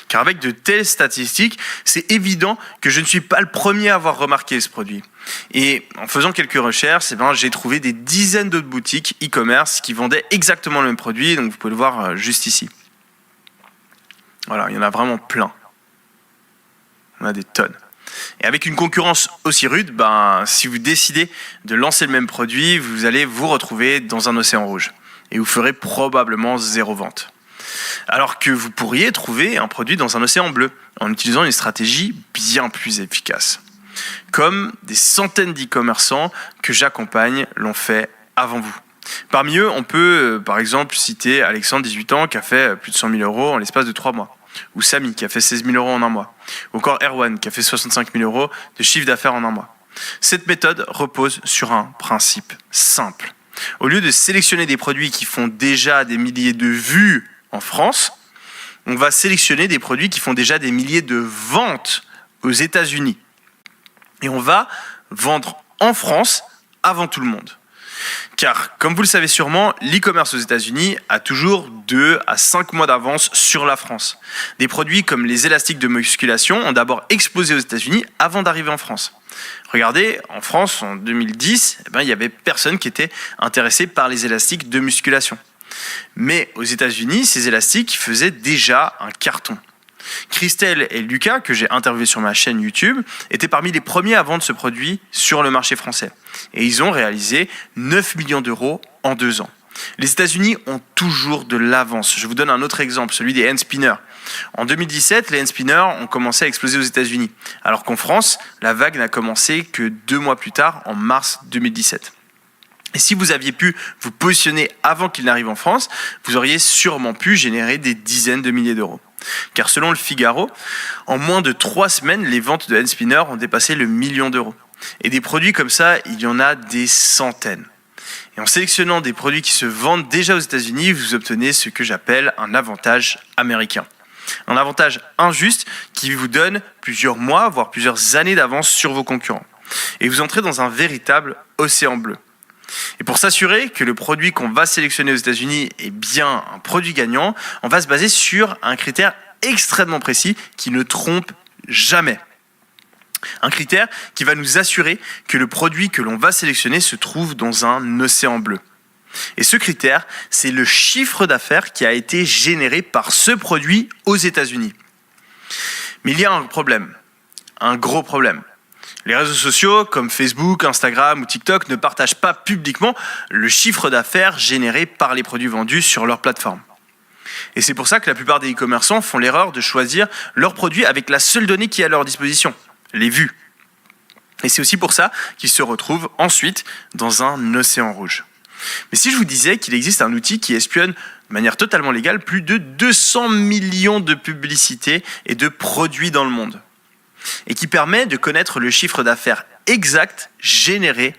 Car avec de telles statistiques, c'est évident que je ne suis pas le premier à avoir remarqué ce produit. Et en faisant quelques recherches, j'ai trouvé des dizaines d'autres boutiques e-commerce qui vendaient exactement le même produit, donc vous pouvez le voir juste ici. Voilà, il y en a vraiment plein. On a des tonnes. Et avec une concurrence aussi rude, si vous décidez de lancer le même produit, vous allez vous retrouver dans un océan rouge. Et vous ferez probablement 0 vente. Alors que vous pourriez trouver un produit dans un océan bleu, en utilisant une stratégie bien plus efficace. Comme des centaines d'e-commerçants que j'accompagne l'ont fait avant vous. Parmi eux, on peut par exemple citer Alexandre, 18 ans, qui a fait plus de 100 000 euros en l'espace de 3 mois. Ou Samy, qui a fait 16 000 euros en un mois. Ou encore Erwan, qui a fait 65 000 euros de chiffre d'affaires en un mois. Cette méthode repose sur un principe simple. Au lieu de sélectionner des produits qui font déjà des milliers de vues en France, on va sélectionner des produits qui font déjà des milliers de ventes aux États-Unis. Et on va vendre en France avant tout le monde. Car, comme vous le savez sûrement, l'e-commerce aux États-Unis a toujours 2 à 5 mois d'avance sur la France. Des produits comme les élastiques de musculation ont d'abord explosé aux États-Unis avant d'arriver en France. Regardez, en France, en 2010, il n'y avait personne qui était intéressé par les élastiques de musculation. Mais aux États-Unis, ces élastiques faisaient déjà un carton. Christelle et Lucas, que j'ai interviewé sur ma chaîne YouTube, étaient parmi les premiers à vendre ce produit sur le marché français. Et ils ont réalisé 9 millions d'euros en 2 ans. Les États-Unis ont toujours de l'avance. Je vous donne un autre exemple, celui des hand spinners. En 2017, les hand spinners ont commencé à exploser aux États-Unis, alors qu'en France, la vague n'a commencé que 2 mois plus tard, en mars 2017. Et si vous aviez pu vous positionner avant qu'il n'arrive en France, vous auriez sûrement pu générer des dizaines de milliers d'euros. Car selon le Figaro, en moins de 3 semaines, les ventes de hand spinners ont dépassé le million d'euros. Et des produits comme ça, il y en a des centaines. Et en sélectionnant des produits qui se vendent déjà aux États-Unis, vous obtenez ce que j'appelle un avantage américain. Un avantage injuste qui vous donne plusieurs mois, voire plusieurs années d'avance sur vos concurrents. Et vous entrez dans un véritable océan bleu. Et pour s'assurer que le produit qu'on va sélectionner aux États-Unis est bien un produit gagnant, on va se baser sur un critère extrêmement précis qui ne trompe jamais. Un critère qui va nous assurer que le produit que l'on va sélectionner se trouve dans un océan bleu. Et ce critère, c'est le chiffre d'affaires qui a été généré par ce produit aux États-Unis. Mais il y a un problème, un gros problème. Les réseaux sociaux comme Facebook, Instagram ou TikTok ne partagent pas publiquement le chiffre d'affaires généré par les produits vendus sur leur plateforme. Et c'est pour ça que la plupart des e-commerçants font l'erreur de choisir leurs produits avec la seule donnée qui est à leur disposition, les vues. Et c'est aussi pour ça qu'ils se retrouvent ensuite dans un océan rouge. Mais si je vous disais qu'il existe un outil qui espionne de manière totalement légale plus de 200 millions de publicités et de produits dans le monde, et qui permet de connaître le chiffre d'affaires exact généré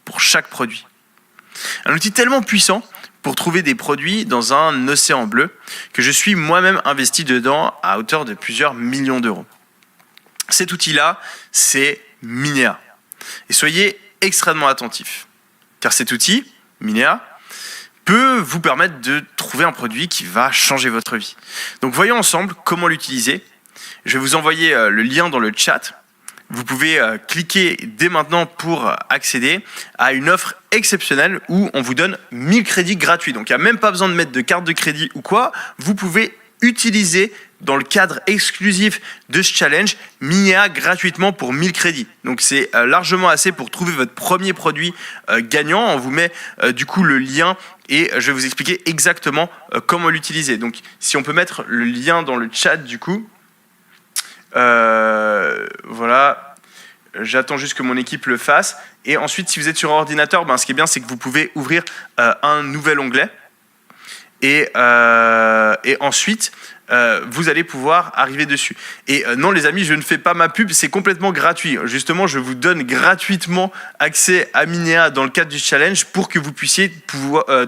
pour chaque produit. Un outil tellement puissant pour trouver des produits dans un océan bleu que je suis moi-même investi dedans à hauteur de plusieurs millions d'euros. Cet outil-là, c'est Minea. Et soyez extrêmement attentifs, car cet outil, Minea, peut vous permettre de trouver un produit qui va changer votre vie. Donc voyons ensemble comment l'utiliser. Je vais vous envoyer le lien dans le chat. Vous pouvez cliquer dès maintenant pour accéder à une offre exceptionnelle où on vous donne 1000 crédits gratuits. Donc il n'y a même pas besoin de mettre de carte de crédit ou quoi. Vous pouvez utiliser dans le cadre exclusif de ce challenge Minea gratuitement pour 1000 crédits. Donc c'est largement assez pour trouver votre premier produit gagnant. On vous met du coup le lien et je vais vous expliquer exactement comment l'utiliser. Donc si on peut mettre le lien dans le chat du coup. Voilà, j'attends juste que mon équipe le fasse. Et ensuite, si vous êtes sur ordinateur, ce qui est bien, c'est que vous pouvez ouvrir un nouvel onglet. Et ensuite, vous allez pouvoir arriver dessus. Et non, les amis, je ne fais pas ma pub, c'est complètement gratuit. Justement, je vous donne gratuitement accès à Minea dans le cadre du challenge pour que vous puissiez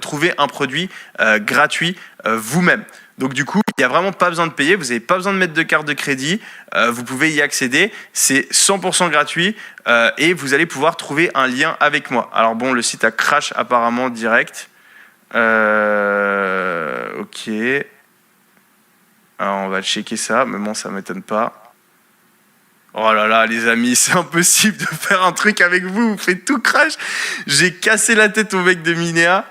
trouver un produit gratuit vous-même. Donc du coup, il n'y a vraiment pas besoin de payer, vous n'avez pas besoin de mettre de carte de crédit, vous pouvez y accéder, c'est 100% gratuit et vous allez pouvoir trouver un lien avec moi. Alors bon, le site a crash apparemment direct. Ok. Alors on va checker ça, mais bon, ça ne m'étonne pas. Oh là là, les amis, c'est impossible de faire un truc avec vous, vous faites tout crash. J'ai cassé la tête au mec de Minea.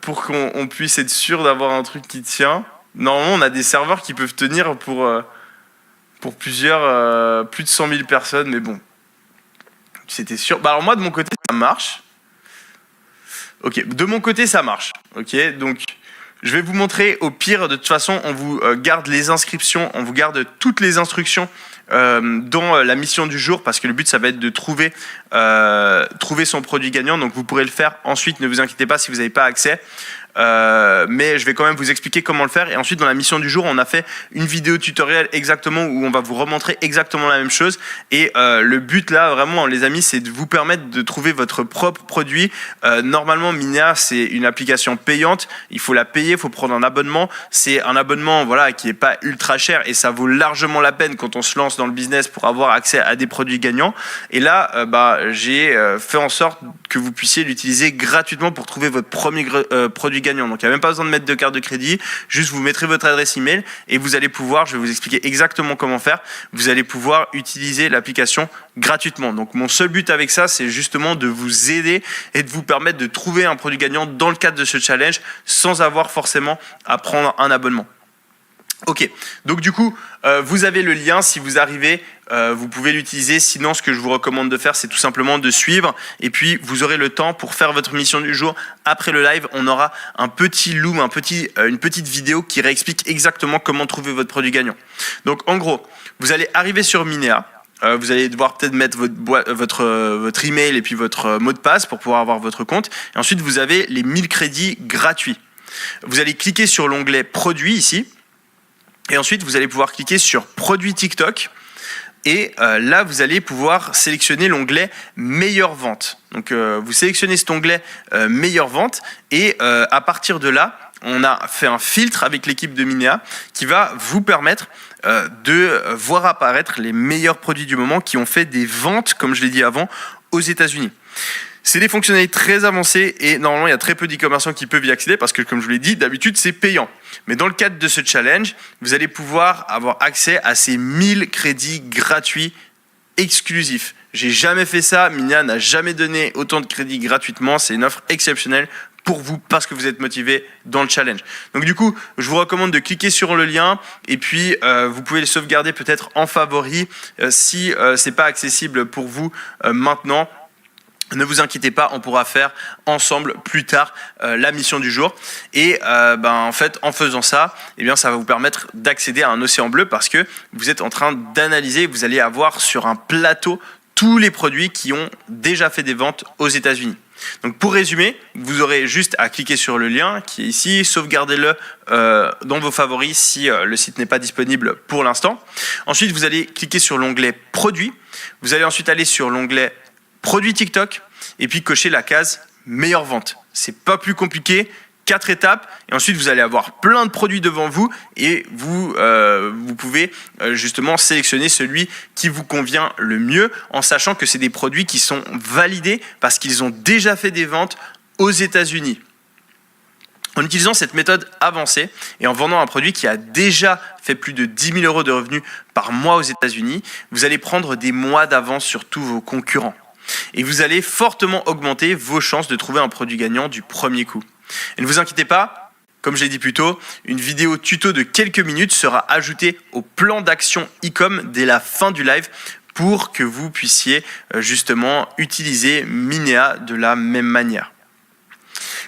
Pour qu'on puisse être sûr d'avoir un truc qui tient. Normalement, on a des serveurs qui peuvent tenir pour plusieurs, plus de 100 000 personnes, mais bon, c'était sûr. Alors moi, de mon côté, ça marche. Ok, de mon côté, ça marche. Ok, donc Je vais vous montrer, au pire, de toute façon, on vous garde les inscriptions, on vous garde toutes les instructions dans la mission du jour, parce que le but, ça va être de trouver son produit gagnant. Donc, vous pourrez le faire ensuite, ne vous inquiétez pas si vous n'avez pas accès. Mais je vais quand même vous expliquer comment le faire. Et ensuite, dans la mission du jour, on a fait une vidéo tutoriel exactement où on va vous remontrer exactement la même chose. Et le but là, vraiment, les amis, c'est de vous permettre de trouver votre propre produit. Normalement, Minea, c'est une application payante. Il faut la payer, il faut prendre un abonnement. C'est un abonnement, voilà, qui est pas ultra cher et ça vaut largement la peine quand on se lance dans le business pour avoir accès à des produits gagnants. Et là, j'ai fait en sorte que vous puissiez l'utiliser gratuitement pour trouver votre premier produit gagnant. Donc il n'y a même pas besoin de mettre de carte de crédit, juste vous mettrez votre adresse email et vous allez pouvoir, je vais vous expliquer exactement comment faire, vous allez pouvoir utiliser l'application gratuitement. Donc mon seul but avec ça, c'est justement de vous aider et de vous permettre de trouver un produit gagnant dans le cadre de ce challenge sans avoir forcément à prendre un abonnement. Ok, donc du coup, vous avez le lien, si vous arrivez, vous pouvez l'utiliser. Sinon, ce que je vous recommande de faire, c'est tout simplement de suivre. Et puis, vous aurez le temps pour faire votre mission du jour. Après le live, on aura un petit loom, une petite vidéo qui réexplique exactement comment trouver votre produit gagnant. Donc, en gros, vous allez arriver sur Minea. Vous allez devoir peut-être mettre votre email et puis votre mot de passe pour pouvoir avoir votre compte. Et ensuite, vous avez les 1000 crédits gratuits. Vous allez cliquer sur l'onglet Produits ici. Et ensuite, vous allez pouvoir cliquer sur Produits TikTok. Et là, vous allez pouvoir sélectionner l'onglet Meilleure vente. Donc, vous sélectionnez cet onglet Meilleure vente. Et à partir de là, on a fait un filtre avec l'équipe de Minea qui va vous permettre de voir apparaître les meilleurs produits du moment qui ont fait des ventes, comme je l'ai dit avant, aux États-Unis. C'est des fonctionnalités très avancées et normalement, il y a très peu d'e-commerçants qui peuvent y accéder parce que, comme je vous l'ai dit, d'habitude, c'est payant. Mais dans le cadre de ce challenge, vous allez pouvoir avoir accès à ces 1000 crédits gratuits exclusifs. J'ai jamais fait ça. Minea n'a jamais donné autant de crédits gratuitement. C'est une offre exceptionnelle pour vous parce que vous êtes motivé dans le challenge. Donc du coup, je vous recommande de cliquer sur le lien et puis vous pouvez le sauvegarder peut-être en favori si c'est pas accessible pour vous maintenant. Ne vous inquiétez pas, on pourra faire ensemble plus tard la mission du jour. Et en fait, en faisant ça, eh bien, ça va vous permettre d'accéder à un océan bleu parce que vous êtes en train d'analyser, vous allez avoir sur un plateau tous les produits qui ont déjà fait des ventes aux États-Unis. Donc pour résumer, vous aurez juste à cliquer sur le lien qui est ici, sauvegardez-le dans vos favoris si le site n'est pas disponible pour l'instant. Ensuite, vous allez cliquer sur l'onglet Produits. Vous allez ensuite aller sur l'onglet Produits TikTok et puis cocher la case Meilleure vente. C'est pas plus compliqué, 4 étapes et ensuite vous allez avoir plein de produits devant vous et vous pouvez justement sélectionner celui qui vous convient le mieux en sachant que c'est des produits qui sont validés parce qu'ils ont déjà fait des ventes aux États-Unis. En utilisant cette méthode avancée et en vendant un produit qui a déjà fait plus de 10 000 euros de revenus par mois aux États-Unis, vous allez prendre des mois d'avance sur tous vos concurrents. Et vous allez fortement augmenter vos chances de trouver un produit gagnant du premier coup. Et ne vous inquiétez pas, comme je l'ai dit plus tôt, une vidéo tuto de quelques minutes sera ajoutée au plan d'action e-com dès la fin du live pour que vous puissiez justement utiliser Minea de la même manière.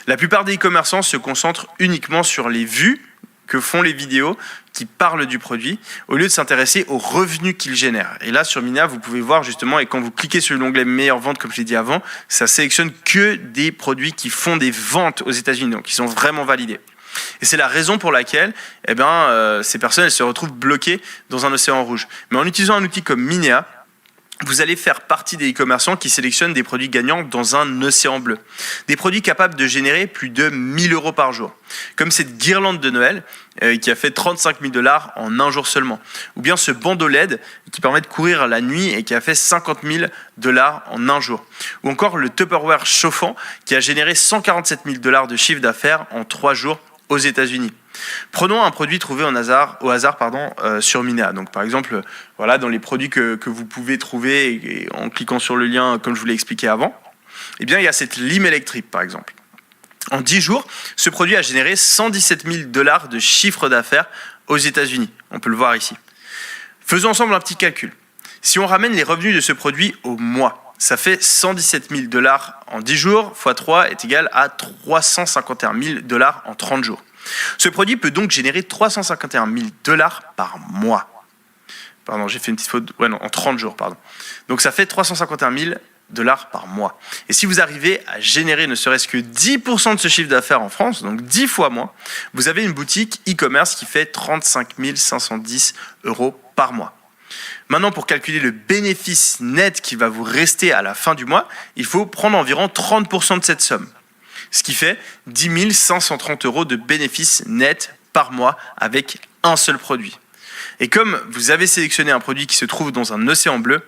La plupart des e-commerçants se concentrent uniquement sur les vues que font les vidéos qui parlent du produit au lieu de s'intéresser aux revenus qu'ils génèrent. Et là, sur Minea, vous pouvez voir justement, et quand vous cliquez sur l'onglet Meilleure vente, comme je l'ai dit avant, ça sélectionne que des produits qui font des ventes aux États-Unis, donc qui sont vraiment validés. Et c'est la raison pour laquelle ces personnes elles se retrouvent bloquées dans un océan rouge. Mais en utilisant un outil comme Minea, vous allez faire partie des e-commerçants qui sélectionnent des produits gagnants dans un océan bleu. Des produits capables de générer plus de 1000 euros par jour. Comme cette guirlande de Noël qui a fait 35 000 $ en un jour seulement. Ou bien ce bandeau LED qui permet de courir la nuit et qui a fait 50 000 $ en un jour. Ou encore le Tupperware chauffant qui a généré 147 000 $ de chiffre d'affaires en 3 jours aux États-Unis. Prenons un produit trouvé au hasard sur Minea. Donc par exemple, voilà, dans les produits que vous pouvez trouver et en cliquant sur le lien, comme je vous l'ai expliqué avant, eh bien, il y a cette lime électrique par exemple. En 10 jours, ce produit a généré 117 000 $ de chiffre d'affaires aux États-Unis. On peut le voir ici. Faisons ensemble un petit calcul. Si on ramène les revenus de ce produit au mois, ça fait 117 000 $ en 10 jours, x 3 est égal à 351 000 $ en 30 jours. Ce produit peut donc générer 351 000 $ par mois. Pardon, j'ai fait une petite faute. Ouais, non, en 30 jours, pardon. Donc ça fait 351 000 $ par mois. Et si vous arrivez à générer ne serait-ce que 10% de ce chiffre d'affaires en France, donc 10 fois moins, vous avez une boutique e-commerce qui fait 35 510 € par mois. Maintenant, pour calculer le bénéfice net qui va vous rester à la fin du mois, il faut prendre environ 30% de cette somme. Ce qui fait 10 530 € de bénéfice net par mois avec un seul produit. Et comme vous avez sélectionné un produit qui se trouve dans un océan bleu,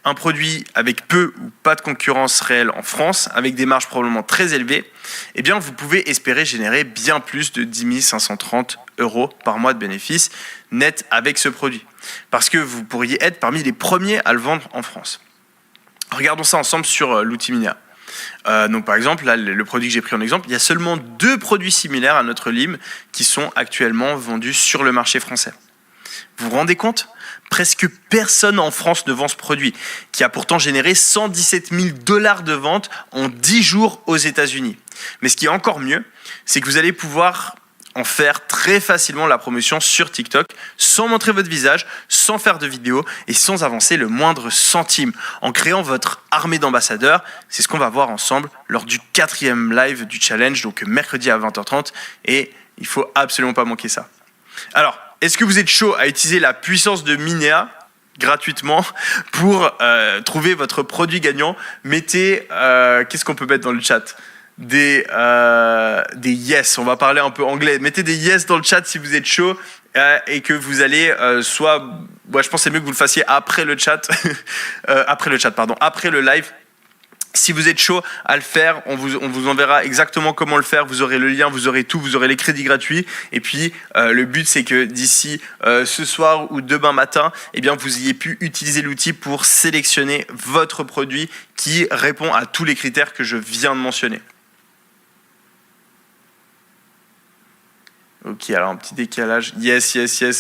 un produit avec peu ou pas de concurrence réelle en France, avec des marges probablement très élevées, eh bien vous pouvez espérer générer bien plus de 10 530 € par mois de bénéfices net avec ce produit. Parce que vous pourriez être parmi les premiers à le vendre en France. Regardons ça ensemble sur l'outil Minea. Donc par exemple, là, le produit que j'ai pris en exemple, il y a seulement 2 produits similaires à notre lime qui sont actuellement vendus sur le marché français. Vous vous rendez compte ? Presque personne en France ne vend ce produit, qui a pourtant généré 117 000 $ de vente en 10 jours aux États-Unis. Mais ce qui est encore mieux, c'est que vous allez pouvoir en faire très facilement la promotion sur TikTok, sans montrer votre visage, sans faire de vidéo et sans avancer le moindre centime, en créant votre armée d'ambassadeurs. C'est ce qu'on va voir ensemble lors du 4e live du challenge, donc mercredi à 20h30, et il ne faut absolument pas manquer ça. Alors, est-ce que vous êtes chaud à utiliser la puissance de Minea gratuitement pour trouver votre produit gagnant? Mettez, qu'est-ce qu'on peut mettre dans le chat? Des yes, on va parler un peu anglais. Mettez des yes dans le chat si vous êtes chaud et que vous allez je pense que c'est mieux que vous le fassiez après le chat, après le live. Si vous êtes chaud à le faire, on vous enverra exactement comment le faire. Vous aurez le lien, vous aurez tout, vous aurez les crédits gratuits. Et puis, le but, c'est que d'ici ce soir ou demain matin, eh bien, vous ayez pu utiliser l'outil pour sélectionner votre produit qui répond à tous les critères que je viens de mentionner. Ok, alors un petit décalage. Yes.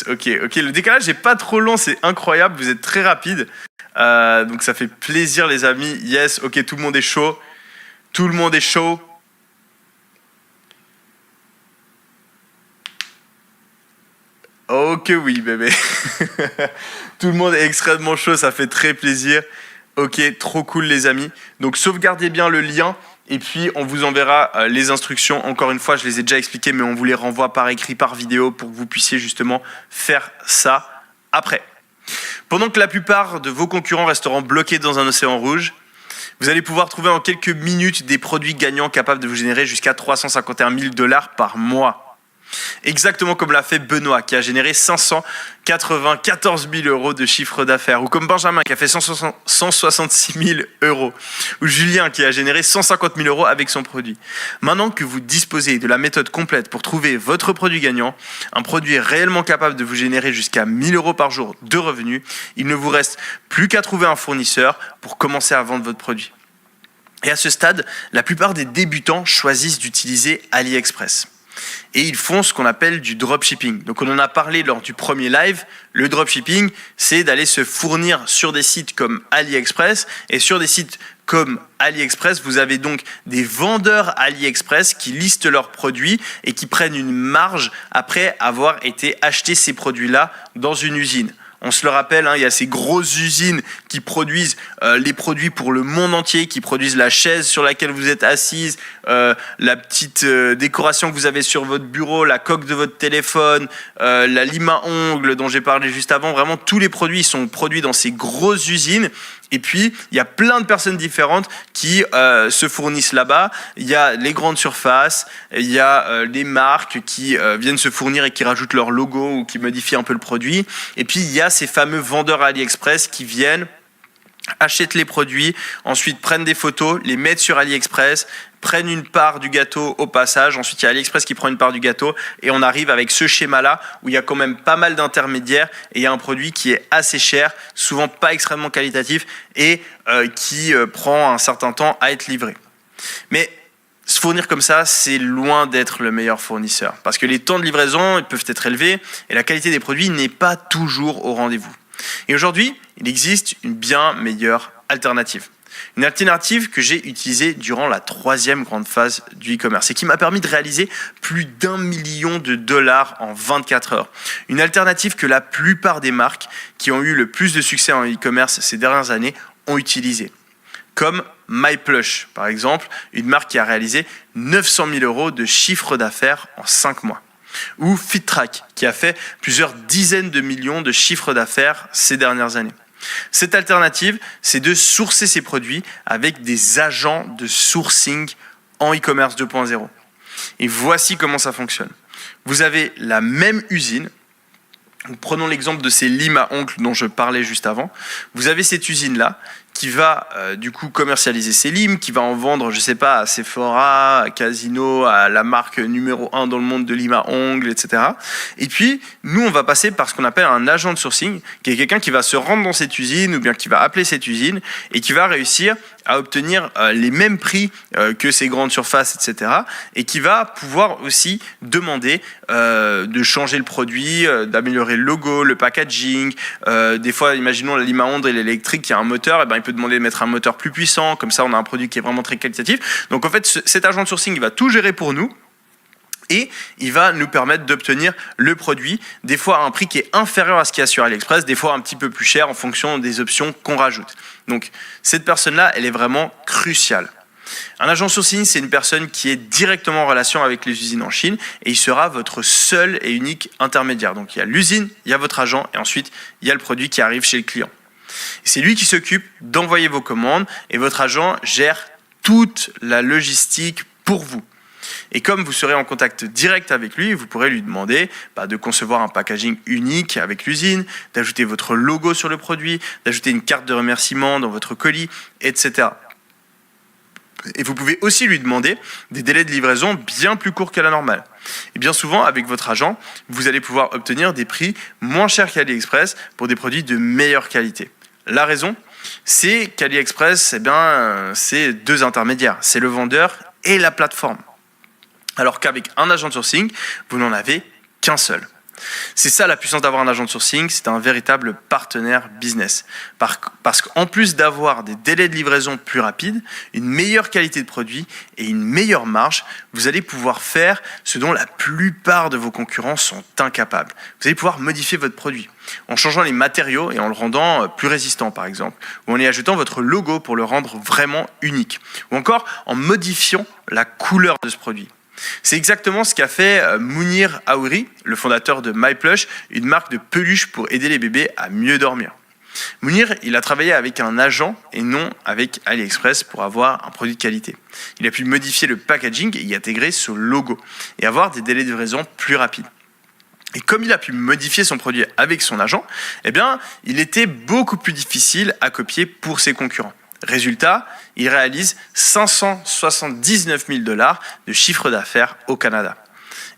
Ok, le décalage n'est pas trop long, c'est incroyable. Vous êtes très rapide. Donc ça fait plaisir les amis. Yes, ok, tout le monde est chaud. Ok, oui bébé. Tout le monde est extrêmement chaud, ça fait très plaisir. Ok, trop cool les amis. Donc sauvegardez bien le lien et puis on vous enverra les instructions. Encore une fois, je les ai déjà expliquées, mais on vous les renvoie par écrit, par vidéo pour que vous puissiez justement faire ça après. Pendant que la plupart de vos concurrents resteront bloqués dans un océan rouge, vous allez pouvoir trouver en quelques minutes des produits gagnants capables de vous générer jusqu'à 351 000 $ par mois. Exactement comme l'a fait Benoît, qui a généré 594 000 € de chiffre d'affaires, ou comme Benjamin, qui a fait 166 000 €, ou Julien, qui a généré 150 000 € avec son produit. Maintenant que vous disposez de la méthode complète pour trouver votre produit gagnant, un produit réellement capable de vous générer jusqu'à 1 000 € par jour de revenus, il ne vous reste plus qu'à trouver un fournisseur pour commencer à vendre votre produit. Et à ce stade, la plupart des débutants choisissent d'utiliser AliExpress. Et ils font ce qu'on appelle du dropshipping. Donc on en a parlé lors du premier live. Le dropshipping, c'est d'aller se fournir sur des sites comme AliExpress. Et sur des sites comme AliExpress, vous avez donc des vendeurs AliExpress qui listent leurs produits et qui prennent une marge après avoir été acheter ces produits-là dans une usine. On se le rappelle, il y a ces grosses usines qui produisent les produits pour le monde entier, qui produisent la chaise sur laquelle vous êtes assise, la petite décoration que vous avez sur votre bureau, la coque de votre téléphone, la lime à ongles dont j'ai parlé juste avant. Vraiment, tous les produits sont produits dans ces grosses usines. Et puis, il y a plein de personnes différentes qui se fournissent là-bas. Il y a les grandes surfaces, il y a des marques qui viennent se fournir et qui rajoutent leur logo ou qui modifient un peu le produit. Et puis, il y a ces fameux vendeurs AliExpress qui viennent, achètent les produits, ensuite prennent des photos, les mettent sur AliExpress, prennent une part du gâteau au passage. Ensuite, il y a AliExpress qui prend une part du gâteau et on arrive avec ce schéma-là où il y a quand même pas mal d'intermédiaires et il y a un produit qui est assez cher, souvent pas extrêmement qualitatif et qui prend un certain temps à être livré. Mais se fournir comme ça, c'est loin d'être le meilleur fournisseur parce que les temps de livraison ils peuvent être élevés et la qualité des produits n'est pas toujours au rendez-vous. Et aujourd'hui, il existe une bien meilleure alternative. Une alternative que j'ai utilisée durant la 3e grande phase du e-commerce et qui m'a permis de réaliser plus d'1 million de dollars en 24 heures. Une alternative que la plupart des marques qui ont eu le plus de succès en e-commerce ces dernières années ont utilisée. Comme MyPlush, par exemple, une marque qui a réalisé 900 000 euros de chiffre d'affaires en 5 mois. Ou FitTrack, qui a fait plusieurs dizaines de millions de chiffres d'affaires ces dernières années. Cette alternative, c'est de sourcer ses produits avec des agents de sourcing en e-commerce 2.0. Et voici comment ça fonctionne. Vous avez la même usine. Prenons l'exemple de ces limes à ongles dont je parlais juste avant. Vous avez cette usine-là qui va du coup commercialiser ces limes, qui va en vendre, je sais pas, à Sephora, à Casino, à la marque numéro 1 dans le monde de limes à ongles, etc. Et puis, nous, on va passer par ce qu'on appelle un agent de sourcing, qui est quelqu'un qui va se rendre dans cette usine ou bien qui va appeler cette usine et qui va réussir à obtenir les mêmes prix que ces grandes surfaces, etc. Et qui va pouvoir aussi demander de changer le produit, d'améliorer le logo, le packaging. Des fois, imaginons la lime à ongles et l'électrique qui a un moteur, et ben, il peut demander de mettre un moteur plus puissant, comme ça on a un produit qui est vraiment très qualitatif. Donc en fait, cet agent de sourcing il va tout gérer pour nous. Et il va nous permettre d'obtenir le produit, des fois à un prix qui est inférieur à ce qu'il y a sur AliExpress, des fois un petit peu plus cher en fonction des options qu'on rajoute. Donc cette personne-là, elle est vraiment cruciale. Un agent sourcing, c'est une personne qui est directement en relation avec les usines en Chine et il sera votre seul et unique intermédiaire. Donc il y a l'usine, il y a votre agent et ensuite il y a le produit qui arrive chez le client. C'est lui qui s'occupe d'envoyer vos commandes et votre agent gère toute la logistique pour vous. Et comme vous serez en contact direct avec lui, vous pourrez lui demander de concevoir un packaging unique avec l'usine, d'ajouter votre logo sur le produit, d'ajouter une carte de remerciement dans votre colis, etc. Et vous pouvez aussi lui demander des délais de livraison bien plus courts qu'à la normale. Et bien souvent, avec votre agent, vous allez pouvoir obtenir des prix moins chers qu'AliExpress pour des produits de meilleure qualité. La raison, c'est qu'AliExpress, c'est 2 intermédiaires. C'est le vendeur et la plateforme. Alors qu'avec un agent de sourcing, vous n'en avez qu'un seul. C'est ça la puissance d'avoir un agent de sourcing, c'est un véritable partenaire business. Parce qu'en plus d'avoir des délais de livraison plus rapides, une meilleure qualité de produit et une meilleure marge, vous allez pouvoir faire ce dont la plupart de vos concurrents sont incapables. Vous allez pouvoir modifier votre produit en changeant les matériaux et en le rendant plus résistant par exemple, ou en y ajoutant votre logo pour le rendre vraiment unique, ou encore en modifiant la couleur de ce produit. C'est exactement ce qu'a fait Mounir Aouri, le fondateur de MyPlush, une marque de peluches pour aider les bébés à mieux dormir. Mounir, il a travaillé avec un agent et non avec AliExpress pour avoir un produit de qualité. Il a pu modifier le packaging et y intégrer ce logo et avoir des délais de livraison plus rapides. Et comme il a pu modifier son produit avec son agent, il était beaucoup plus difficile à copier pour ses concurrents. Résultat, il réalise 579 000 dollars de chiffre d'affaires au Canada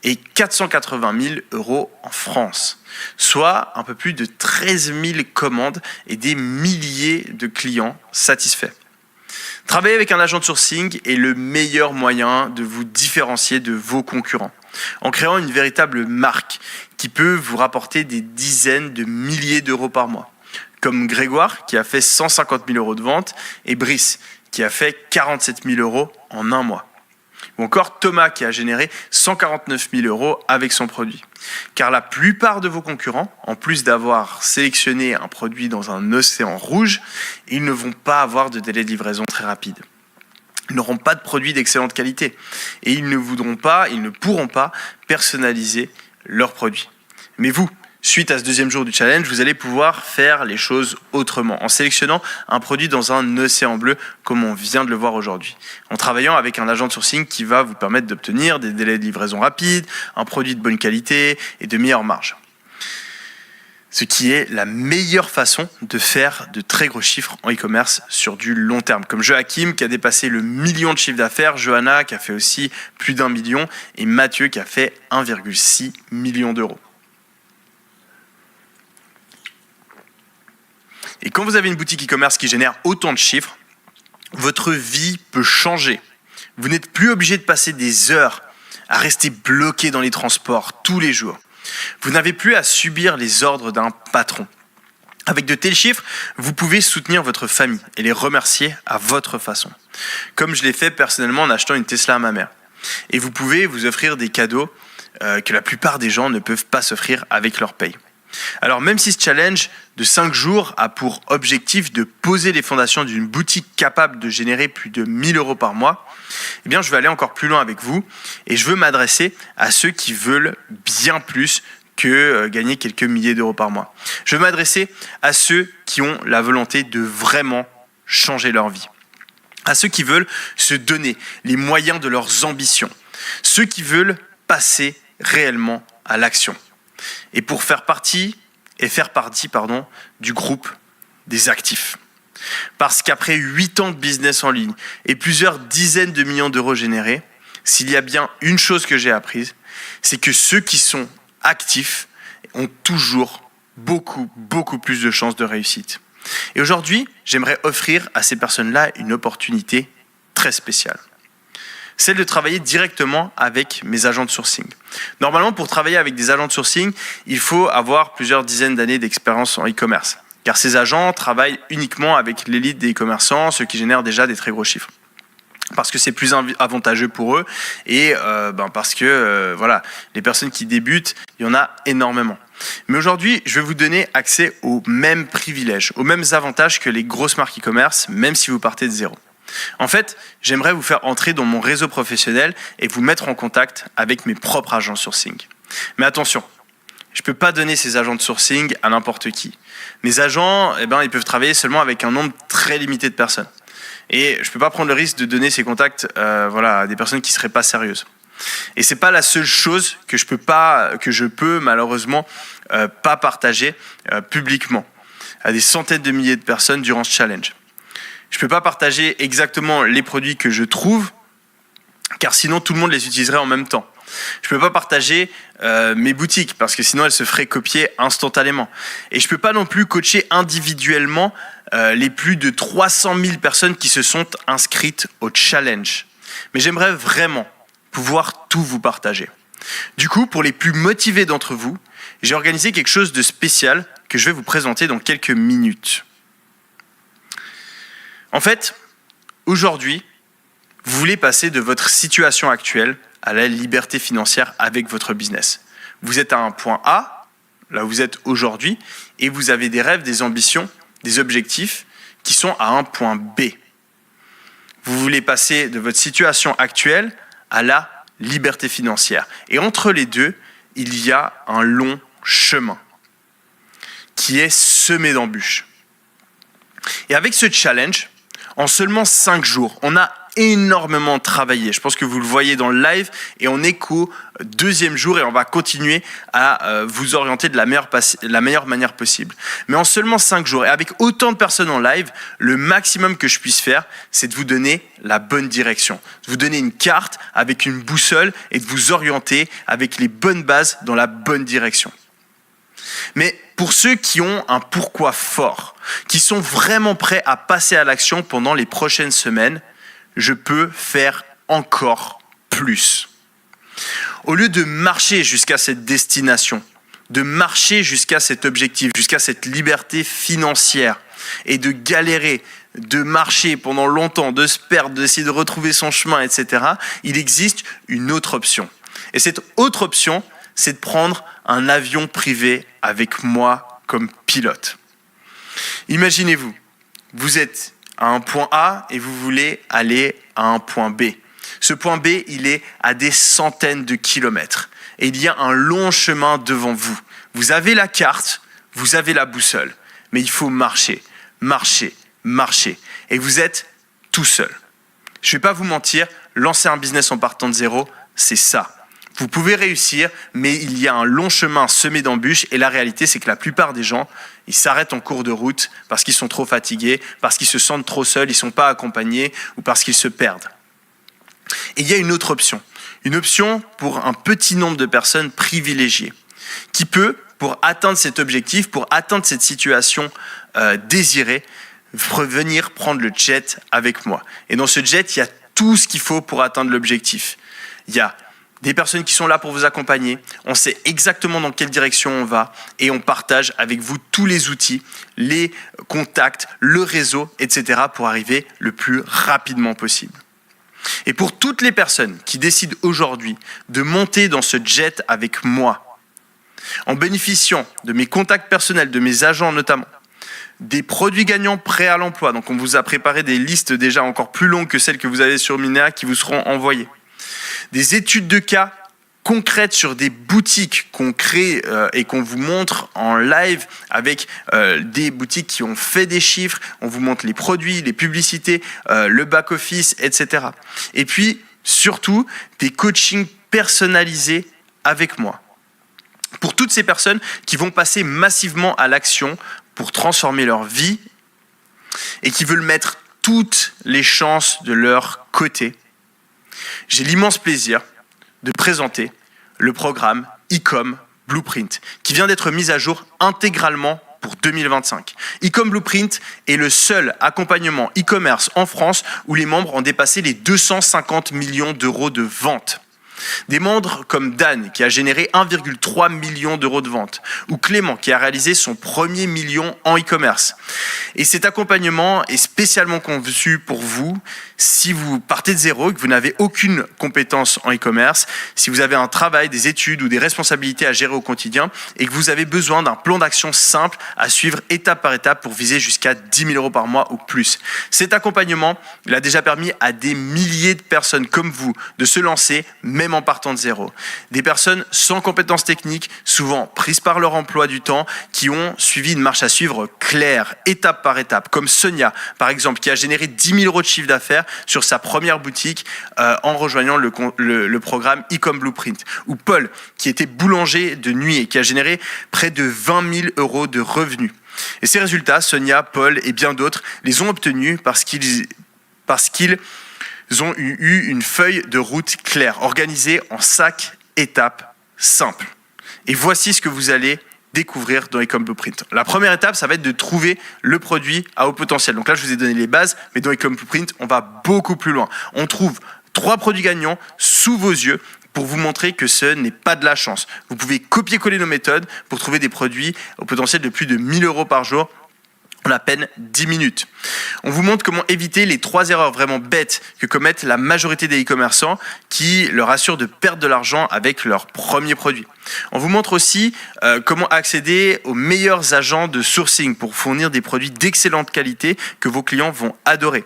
et 480 000 euros en France, soit un peu plus de 13 000 commandes et des milliers de clients satisfaits. Travailler avec un agent de sourcing est le meilleur moyen de vous différencier de vos concurrents, en créant une véritable marque qui peut vous rapporter des dizaines de milliers d'euros par mois. Comme Grégoire, qui a fait 150 000 euros de vente, et Brice, qui a fait 47 000 euros en un mois. Ou encore Thomas, qui a généré 149 000 euros avec son produit. Car la plupart de vos concurrents, en plus d'avoir sélectionné un produit dans un océan rouge, ils ne vont pas avoir de délai de livraison très rapide. Ils n'auront pas de produits d'excellente qualité. Et ils ne pourront pas personnaliser leurs produits. Mais vous, suite à ce 2e jour du challenge, vous allez pouvoir faire les choses autrement, en sélectionnant un produit dans un océan bleu, comme on vient de le voir aujourd'hui. En travaillant avec un agent de sourcing qui va vous permettre d'obtenir des délais de livraison rapides, un produit de bonne qualité et de meilleures marges. Ce qui est la meilleure façon de faire de très gros chiffres en e-commerce sur du long terme. Comme Joachim qui a dépassé le million de chiffre d'affaires, Johanna qui a fait aussi plus d'1 million et Mathieu qui a fait 1,6 million d'euros. Et quand vous avez une boutique e-commerce qui génère autant de chiffres, votre vie peut changer. Vous n'êtes plus obligé de passer des heures à rester bloqué dans les transports tous les jours. Vous n'avez plus à subir les ordres d'un patron. Avec de tels chiffres, vous pouvez soutenir votre famille et les remercier à votre façon. Comme je l'ai fait personnellement en achetant une Tesla à ma mère. Et vous pouvez vous offrir des cadeaux que la plupart des gens ne peuvent pas s'offrir avec leur paye. Alors même si ce challenge de 5 jours a pour objectif de poser les fondations d'une boutique capable de générer plus de 1 000 € par mois, eh bien je vais aller encore plus loin avec vous et je veux m'adresser à ceux qui veulent bien plus que gagner quelques milliers d'euros par mois. Je veux m'adresser à ceux qui ont la volonté de vraiment changer leur vie. À ceux qui veulent se donner les moyens de leurs ambitions. Ceux qui veulent passer réellement à l'action. Et pour faire partie du groupe des actifs. Parce qu'après 8 ans de business en ligne et plusieurs dizaines de millions d'euros générés, s'il y a bien une chose que j'ai apprise, c'est que ceux qui sont actifs ont toujours beaucoup plus de chances de réussite. Et aujourd'hui, j'aimerais offrir à ces personnes-là une opportunité très spéciale. Celle de travailler directement avec mes agents de sourcing. Normalement, pour travailler avec des agents de sourcing, il faut avoir plusieurs dizaines d'années d'expérience en e-commerce. Car ces agents travaillent uniquement avec l'élite des e-commerçants, ceux qui génèrent déjà des très gros chiffres. Parce que c'est plus avantageux pour eux et parce que les personnes qui débutent, il y en a énormément. Mais aujourd'hui, je vais vous donner accès aux mêmes privilèges, aux mêmes avantages que les grosses marques e-commerce, même si vous partez de zéro. En fait, j'aimerais vous faire entrer dans mon réseau professionnel et vous mettre en contact avec mes propres agents de sourcing. Mais attention, je ne peux pas donner ces agents de sourcing à n'importe qui. Mes agents, ils peuvent travailler seulement avec un nombre très limité de personnes. Et je ne peux pas prendre le risque de donner ces contacts à des personnes qui ne seraient pas sérieuses. Et ce n'est pas la seule chose que je peux malheureusement pas partager publiquement à des centaines de milliers de personnes durant ce challenge. Je ne peux pas partager exactement les produits que je trouve, car sinon tout le monde les utiliserait en même temps. Je ne peux pas partager mes boutiques, parce que sinon elles se feraient copier instantanément. Et je ne peux pas non plus coacher individuellement les plus de 300 000 personnes qui se sont inscrites au challenge. Mais j'aimerais vraiment pouvoir tout vous partager. Du coup, pour les plus motivés d'entre vous, j'ai organisé quelque chose de spécial que je vais vous présenter dans quelques minutes. En fait, aujourd'hui, vous voulez passer de votre situation actuelle à la liberté financière avec votre business. Vous êtes à un point A, là où vous êtes aujourd'hui, et vous avez des rêves, des ambitions, des objectifs qui sont à un point B. Vous voulez passer de votre situation actuelle à la liberté financière. Et entre les deux, il y a un long chemin qui est semé d'embûches. Et avec ce challenge, en seulement 5 jours, on a énormément travaillé. Je pense que vous le voyez dans le live et on est qu'au 2e jour et on va continuer à vous orienter de la meilleure manière possible. Mais en seulement 5 jours et avec autant de personnes en live, le maximum que je puisse faire, c'est de vous donner la bonne direction, de vous donner une carte avec une boussole et de vous orienter avec les bonnes bases dans la bonne direction. Mais pour ceux qui ont un pourquoi fort, qui sont vraiment prêts à passer à l'action pendant les prochaines semaines, je peux faire encore plus. Au lieu de marcher jusqu'à cette destination, de marcher jusqu'à cet objectif, jusqu'à cette liberté financière et de galérer, de marcher pendant longtemps, de se perdre, d'essayer de retrouver son chemin, etc., il existe une autre option. Et cette autre option, c'est de prendre un avion privé avec moi comme pilote. Imaginez-vous, vous êtes à un point A et vous voulez aller à un point B. Ce point B, il est à des centaines de kilomètres. Et il y a un long chemin devant vous. Vous avez la carte, vous avez la boussole. Mais il faut marcher, marcher, marcher. Et vous êtes tout seul. Je ne vais pas vous mentir, lancer un business en partant de zéro, c'est ça. Vous pouvez réussir, mais il y a un long chemin semé d'embûches. Et la réalité, c'est que la plupart des gens, ils s'arrêtent en cours de route parce qu'ils sont trop fatigués, parce qu'ils se sentent trop seuls, ils ne sont pas accompagnés ou parce qu'ils se perdent. Et il y a une autre option. Une option pour un petit nombre de personnes privilégiées qui peut, pour atteindre cet objectif, pour atteindre cette situation désirée, venir prendre le jet avec moi. Et dans ce jet, il y a tout ce qu'il faut pour atteindre l'objectif. Il y a des personnes qui sont là pour vous accompagner. On sait exactement dans quelle direction on va et on partage avec vous tous les outils, les contacts, le réseau, etc. pour arriver le plus rapidement possible. Et pour toutes les personnes qui décident aujourd'hui de monter dans ce jet avec moi, en bénéficiant de mes contacts personnels, de mes agents notamment, des produits gagnants prêts à l'emploi, donc on vous a préparé des listes déjà encore plus longues que celles que vous avez sur Minea qui vous seront envoyées, des études de cas concrètes sur des boutiques qu'on crée et qu'on vous montre en live avec des boutiques qui ont fait des chiffres, on vous montre les produits, les publicités, le back-office, etc. Et puis, surtout, des coachings personnalisés avec moi. Pour toutes ces personnes qui vont passer massivement à l'action pour transformer leur vie et qui veulent mettre toutes les chances de leur côté, j'ai l'immense plaisir de présenter le programme Ecom Blueprint, qui vient d'être mis à jour intégralement pour 2025. Ecom Blueprint est le seul accompagnement e-commerce en France où les membres ont dépassé les 250 millions d'euros de ventes. Des membres comme Dan, qui a généré 1,3 million d'euros de ventes, ou Clément, qui a réalisé son premier million en e-commerce. Et cet accompagnement est spécialement conçu pour vous si vous partez de zéro et que vous n'avez aucune compétence en e-commerce, si vous avez un travail, des études ou des responsabilités à gérer au quotidien et que vous avez besoin d'un plan d'action simple à suivre étape par étape pour viser jusqu'à 10 000 euros par mois ou plus. Cet accompagnement, il a déjà permis à des milliers de personnes comme vous de se lancer, même en partant de zéro. Des personnes sans compétences techniques, souvent prises par leur emploi du temps, qui ont suivi une marche à suivre claire, étape par étape, comme Sonia, par exemple, qui a généré 10 000 euros de chiffre d'affaires sur sa première boutique en rejoignant le programme Ecom Blueprint. Ou Paul, qui était boulanger de nuit et qui a généré près de 20 000 euros de revenus. Et ces résultats, Sonia, Paul et bien d'autres les ont obtenus parce qu'ils ont eu une feuille de route claire, organisée en 5 étapes simples. Et voici ce que vous allez découvrir dans Ecom Blueprint. La première étape, ça va être de trouver le produit à haut potentiel. Donc là, je vous ai donné les bases, mais dans Ecom Blueprint, on va beaucoup plus loin. On trouve 3 produits gagnants sous vos yeux pour vous montrer que ce n'est pas de la chance. Vous pouvez copier-coller nos méthodes pour trouver des produits au potentiel de plus de 1 000 euros par jour en à peine 10 minutes. On vous montre comment éviter les 3 erreurs vraiment bêtes que commettent la majorité des e-commerçants qui leur assurent de perdre de l'argent avec leur premier produit. On vous montre aussi comment accéder aux meilleurs agents de sourcing pour fournir des produits d'excellente qualité que vos clients vont adorer.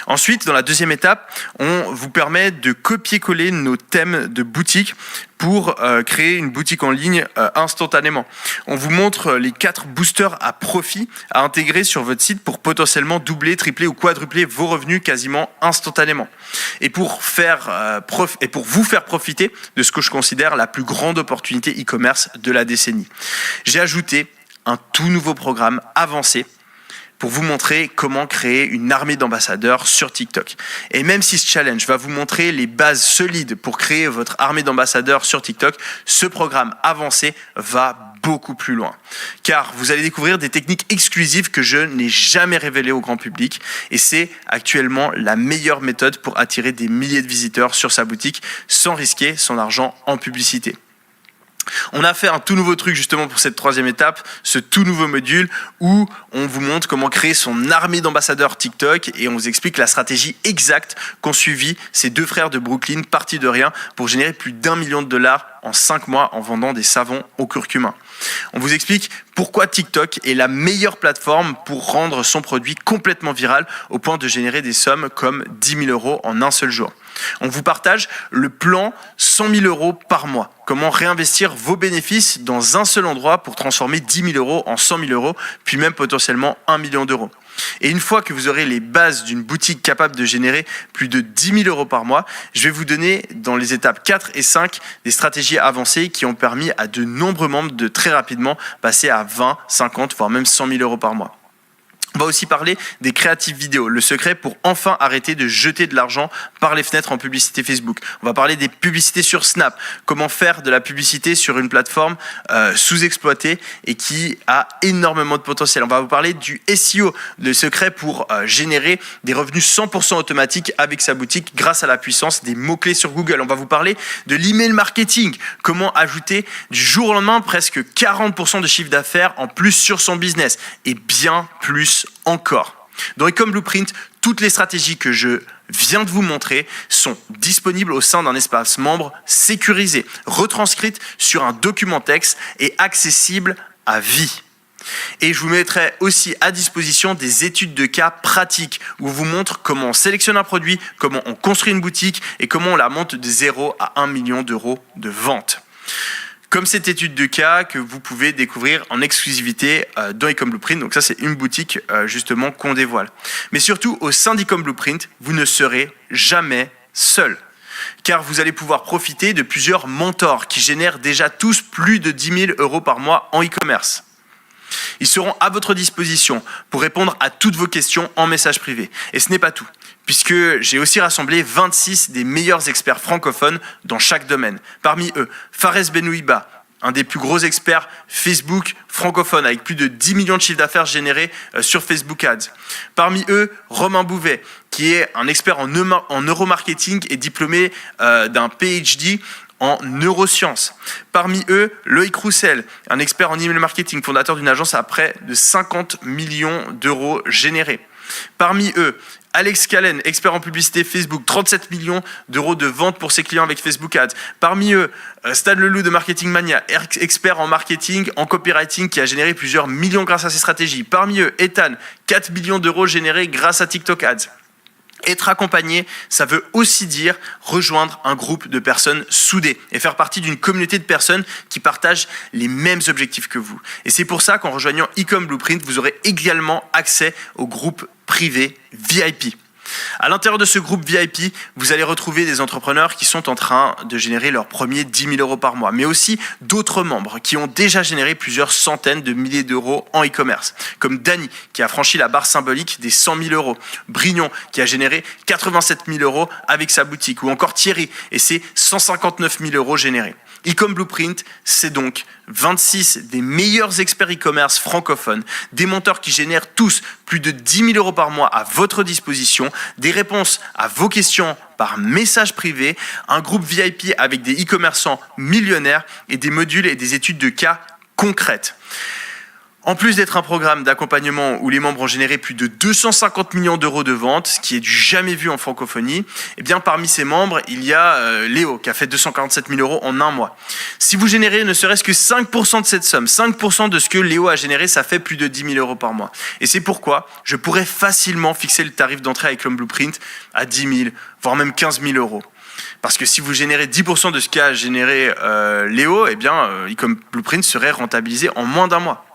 Ensuite, dans la deuxième étape, on vous permet de copier-coller nos thèmes de boutique pour créer une boutique en ligne instantanément. On vous montre les 4 boosters à profit à intégrer sur votre site pour potentiellement doubler, tripler ou quadrupler vos revenus quasiment instantanément. Et pour vous faire profiter de ce que je considère la plus grande opportunité e-commerce de la décennie. J'ai ajouté un tout nouveau programme avancé pour vous montrer comment créer une armée d'ambassadeurs sur TikTok. Et même si ce challenge va vous montrer les bases solides pour créer votre armée d'ambassadeurs sur TikTok, ce programme avancé va beaucoup plus loin. Car vous allez découvrir des techniques exclusives que je n'ai jamais révélées au grand public. Et c'est actuellement la meilleure méthode pour attirer des milliers de visiteurs sur sa boutique sans risquer son argent en publicité. On a fait un tout nouveau truc justement pour cette 3e étape, ce tout nouveau module où on vous montre comment créer son armée d'ambassadeurs TikTok et on vous explique la stratégie exacte qu'ont suivi ces 2 frères de Brooklyn partis de rien pour générer plus d'1 million de dollars en 5 mois en vendant des savons au curcuma. On vous explique pourquoi TikTok est la meilleure plateforme pour rendre son produit complètement viral au point de générer des sommes comme 10 000 euros en un seul jour. On vous partage le plan 100 000 euros par mois. Comment réinvestir vos bénéfices dans un seul endroit pour transformer 10 000 euros en 100 000 euros, puis même potentiellement 1 million d'euros. Et une fois que vous aurez les bases d'une boutique capable de générer plus de 10 000 euros par mois, je vais vous donner dans les étapes 4 et 5 des stratégies avancées qui ont permis à de nombreux membres de très rapidement passer à 20, 50, voire même 100 000 euros par mois. On va aussi parler des créatives vidéos, le secret pour enfin arrêter de jeter de l'argent par les fenêtres en publicité Facebook. On va parler des publicités sur Snap, comment faire de la publicité sur une plateforme sous-exploitée et qui a énormément de potentiel. On va vous parler du SEO, le secret pour générer des revenus 100% automatiques avec sa boutique grâce à la puissance des mots-clés sur Google. On va vous parler de l'email marketing, comment ajouter du jour au lendemain presque 40% de chiffre d'affaires en plus sur son business et bien plus encore. Dans Ecom Blueprint, toutes les stratégies que je viens de vous montrer sont disponibles au sein d'un espace membre sécurisé, retranscrites sur un document texte et accessible à vie. Et je vous mettrai aussi à disposition des études de cas pratiques où je vous montre comment on sélectionne un produit, comment on construit une boutique et comment on la monte de 0 à 1 million d'euros de vente. Comme cette étude de cas que vous pouvez découvrir en exclusivité dans Ecom Blueprint. Donc ça, c'est une boutique justement qu'on dévoile. Mais surtout, au sein d'Ecom Blueprint, vous ne serez jamais seul. Car vous allez pouvoir profiter de plusieurs mentors qui génèrent déjà tous plus de 10 000 euros par mois en e-commerce. Ils seront à votre disposition pour répondre à toutes vos questions en message privé. Et ce n'est pas tout, puisque j'ai aussi rassemblé 26 des meilleurs experts francophones dans chaque domaine. Parmi eux, Fares Benouiba, un des plus gros experts Facebook francophone avec plus de 10 millions de chiffres d'affaires générés sur Facebook Ads. Parmi eux, Romain Bouvet, qui est un expert en neuromarketing et diplômé d'un PhD en neurosciences. Parmi eux, Loïc Roussel, un expert en email marketing, fondateur d'une agence à près de 50 millions d'euros générés. Parmi eux, Alex Callen, expert en publicité Facebook, 37 millions d'euros de ventes pour ses clients avec Facebook Ads. Parmi eux, Stan Leloup de Marketing Mania, expert en marketing, en copywriting, qui a généré plusieurs millions grâce à ses stratégies. Parmi eux, Ethan, 4 millions d'euros générés grâce à TikTok Ads. Être accompagné, ça veut aussi dire rejoindre un groupe de personnes soudées et faire partie d'une communauté de personnes qui partagent les mêmes objectifs que vous. Et c'est pour ça qu'en rejoignant Ecom Blueprint, vous aurez également accès au groupe privé VIP. À l'intérieur de ce groupe VIP, vous allez retrouver des entrepreneurs qui sont en train de générer leurs premiers 10 000 euros par mois, mais aussi d'autres membres qui ont déjà généré plusieurs centaines de milliers d'euros en e-commerce, comme Dany, qui a franchi la barre symbolique des 100 000 euros, Brignon, qui a généré 87 000 euros avec sa boutique, ou encore Thierry et ses 159 000 euros générés. Ecom Blueprint, c'est donc 26 des meilleurs experts e-commerce francophones, des mentors qui génèrent tous plus de 10 000 euros par mois à votre disposition, des réponses à vos questions par message privé, un groupe VIP avec des e-commerçants millionnaires et des modules et des études de cas concrètes. En plus d'être un programme d'accompagnement où les membres ont généré plus de 250 millions d'euros de ventes, ce qui est du jamais vu en francophonie, eh bien parmi ces membres, il y a Léo qui a fait 247 000 euros en un mois. Si vous générez ne serait-ce que 5% de cette somme, 5% de ce que Léo a généré, ça fait plus de 10 000 euros par mois. Et c'est pourquoi je pourrais facilement fixer le tarif d'entrée avec Ecom Blueprint à 10 000, voire même 15 000 euros. Parce que si vous générez 10% de ce qu'a généré Léo, eh bien Ecom Blueprint serait rentabilisé en moins d'un mois.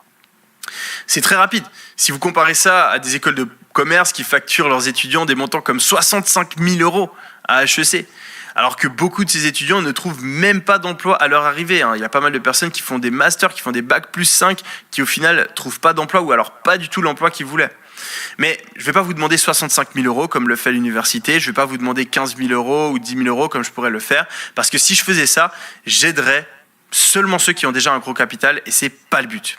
C'est très rapide. Si vous comparez ça à des écoles de commerce qui facturent leurs étudiants des montants comme 65 000 euros à HEC, alors que beaucoup de ces étudiants ne trouvent même pas d'emploi à leur arrivée. Il y a pas mal de personnes qui font des masters, qui font des bacs plus 5, qui au final ne trouvent pas d'emploi ou alors pas du tout l'emploi qu'ils voulaient. Mais je ne vais pas vous demander 65 000 euros comme le fait l'université, je ne vais pas vous demander 15 000 euros ou 10 000 euros comme je pourrais le faire, parce que si je faisais ça, j'aiderais seulement ceux qui ont déjà un gros capital et ce n'est pas le but.